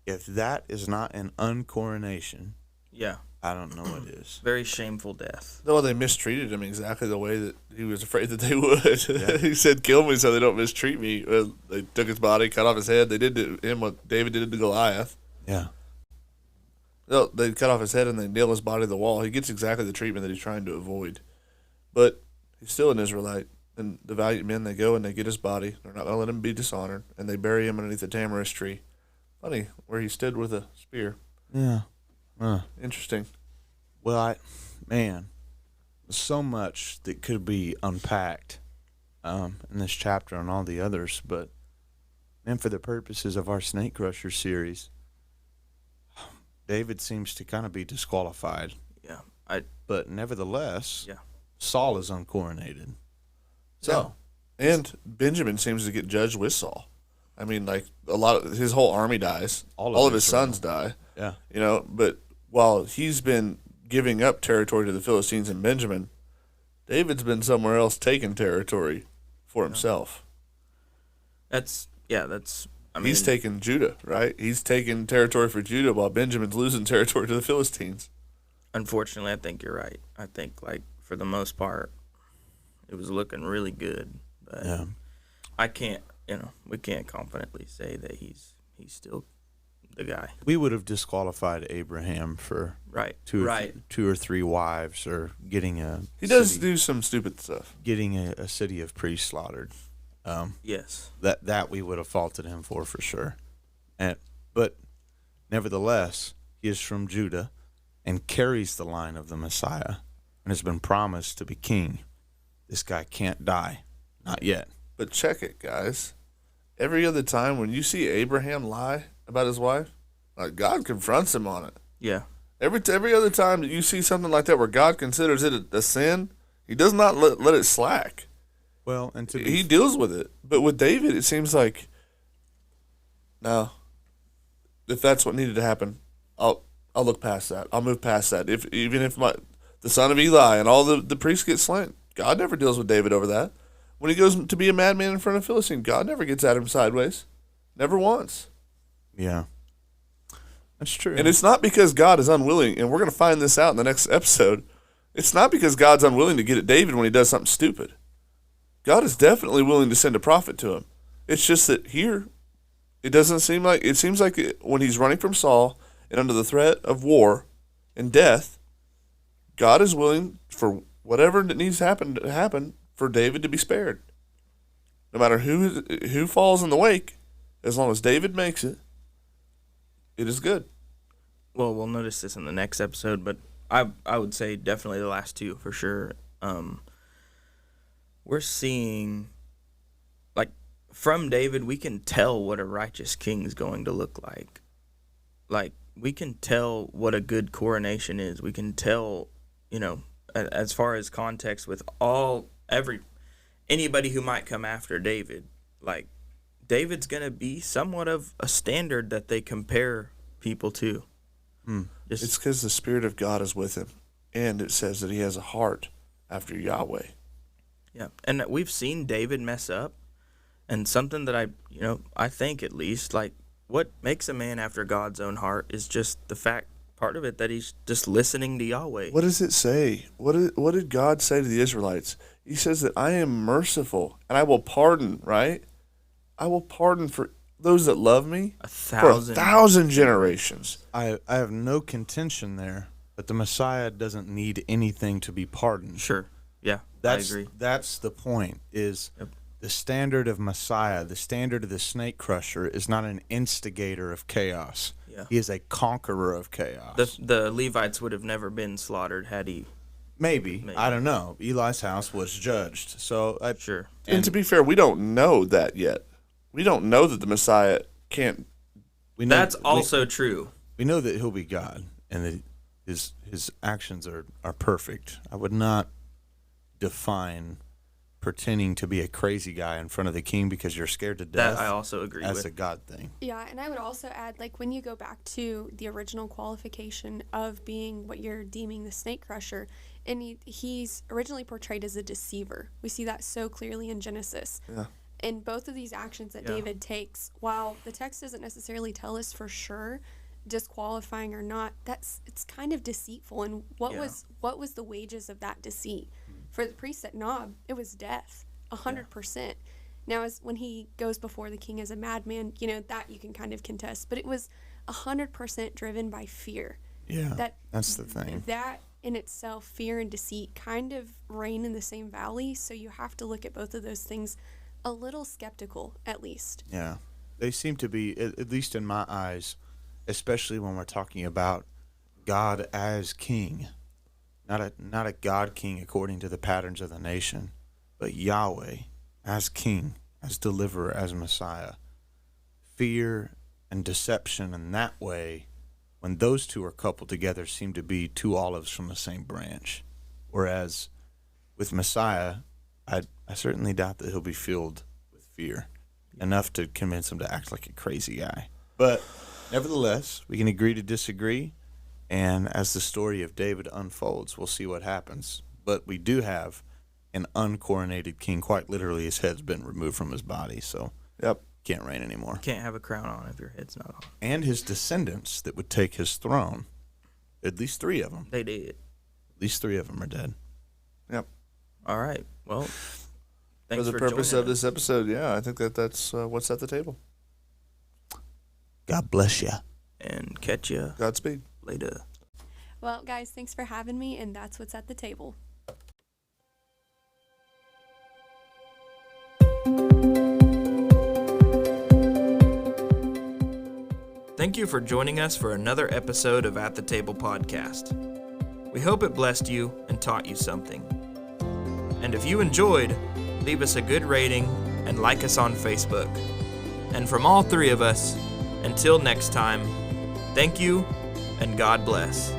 if that is not an uncoronation, yeah, I don't know what is. Very shameful death. Well, they mistreated him exactly the way that he was afraid that they would. Yeah. He said, kill me so they don't mistreat me. Well, they took his body, cut off his head. They did to him what David did to Goliath. Yeah. No, they cut off his head and they nail his body to the wall. He gets exactly the treatment that he's trying to avoid. But he's still an Israelite. And the valiant men, they go and they get his body. They're not going to let him be dishonored. And they bury him underneath the tamarisk tree. Funny, where he stood with a spear. Yeah. Interesting. Well, man, so much that could be unpacked in this chapter and all the others. But, man, for the purposes of our Snake Crusher series, David seems to kind of be disqualified. Yeah. But nevertheless, yeah. Saul is uncoronated. So, yeah. And Benjamin seems to get judged with Saul. I mean, like, a lot of his whole army dies. All of his sons die. Yeah. You know, but while he's been giving up territory to the Philistines and Benjamin, David's been somewhere else taking territory for himself. I mean, he's taking Judah, right? He's taking territory for Judah while Benjamin's losing territory to the Philistines. Unfortunately, I think you're right. I think, like, for the most part, it was looking really good. But yeah. We can't confidently say that he's still the guy. We would have disqualified Abraham for two or three wives, or getting a He does do some stupid stuff. Getting a city of priests slaughtered. Yes. That we would have faulted him for sure. But nevertheless, he is from Judah and carries the line of the Messiah and has been promised to be king. This guy can't die. Not yet. But check it, guys. Every other time when you see Abraham lie about his wife, like, God confronts him on it. Yeah. Every other time that you see something like that where God considers it a sin, he does not let it slack. Well, and he deals with it. But with David, it seems like, no, if that's what needed to happen, I'll look past that. I'll move past that. Even if the son of Eli and all the priests get slain, God never deals with David over that. When he goes to be a madman in front of Philistine, God never gets at him sideways. Never once. Yeah. That's true. And it's not because God is unwilling, and we're going to find this out in the next episode. It's not because God's unwilling to get at David when he does something stupid. God is definitely willing to send a prophet to him. It's just that here, it seems like when he's running from Saul and under the threat of war and death, God is willing for whatever that needs to happen for David to be spared. No matter who falls in the wake, as long as David makes it, it is good. Well, we'll notice this in the next episode, but I would say definitely the last two for sure. We're seeing, like, from David, we can tell what a righteous king is going to look like. Like, we can tell what a good coronation is. We can tell, as far as context with anybody who might come after David, like, David's going to be somewhat of a standard that they compare people to. It's because the Spirit of God is with him, and it says that he has a heart after Yahweh. Yeah, and we've seen David mess up, and something that I think at least, like, what makes a man after God's own heart is just the fact part of it that he's just listening to Yahweh. What does it say? What did God say to the Israelites? He says that I am merciful and I will pardon, right? I will pardon for those that love me for 1,000 generations. I have no contention there, but the Messiah doesn't need anything to be pardoned. Sure. Yeah, I agree. That's the point, is the standard of Messiah, the standard of the snake crusher is not an instigator of chaos. Yeah. He is a conqueror of chaos. The Levites would have never been slaughtered had he... Maybe. I don't know. Eli's house was judged. So Sure. And to be fair, we don't know that yet. We don't know that the Messiah can't. That's also true. We know that he'll be God and that his actions are perfect. I would not define pretending to be a crazy guy in front of the king because you're scared to death. That I also agree with. As a God thing. Yeah, and I would also add, like, when you go back to the original qualification of being what you're deeming the snake crusher, and he's originally portrayed as a deceiver. We see that so clearly in Genesis. Yeah. And both of these actions that David takes, while the text doesn't necessarily tell us for sure, disqualifying or not, it's kind of deceitful. And what was the wages of that deceit? For the priest at Nob, it was death, 100%. Now, when he goes before the king as a madman, that you can kind of contest. But it was 100% driven by fear. Yeah, that's the thing. That in itself, fear and deceit, kind of reign in the same valley. So you have to look at both of those things a little skeptical, at least. Yeah, they seem to be, at least in my eyes, especially when we're talking about God as king. Not a God king according to the patterns of the nation, but Yahweh as king, as deliverer, as Messiah. Fear and deception in that way, when those two are coupled together, seem to be two olives from the same branch. Whereas with Messiah, I certainly doubt that he'll be filled with fear enough to convince him to act like a crazy guy. But nevertheless, we can agree to disagree. And as the story of David unfolds, we'll see what happens. But we do have an uncoronated king. Quite literally, his head's been removed from his body. So can't reign anymore. Can't have a crown on if your head's not on. And his descendants that would take his throne, at least 3 of them. They did. At least 3 of them are dead. Yep. All right. Well, thanks for the purpose of this episode, I think that's what's at the table. God bless you. And catch you. Godspeed. Later. Well, guys, thanks for having me, and that's what's at the table. Thank you for joining us for another episode of At the Table Podcast. We hope it blessed you and taught you something. And if you enjoyed, leave us a good rating and like us on Facebook. And from all 3 of us, until next time, thank you and God bless.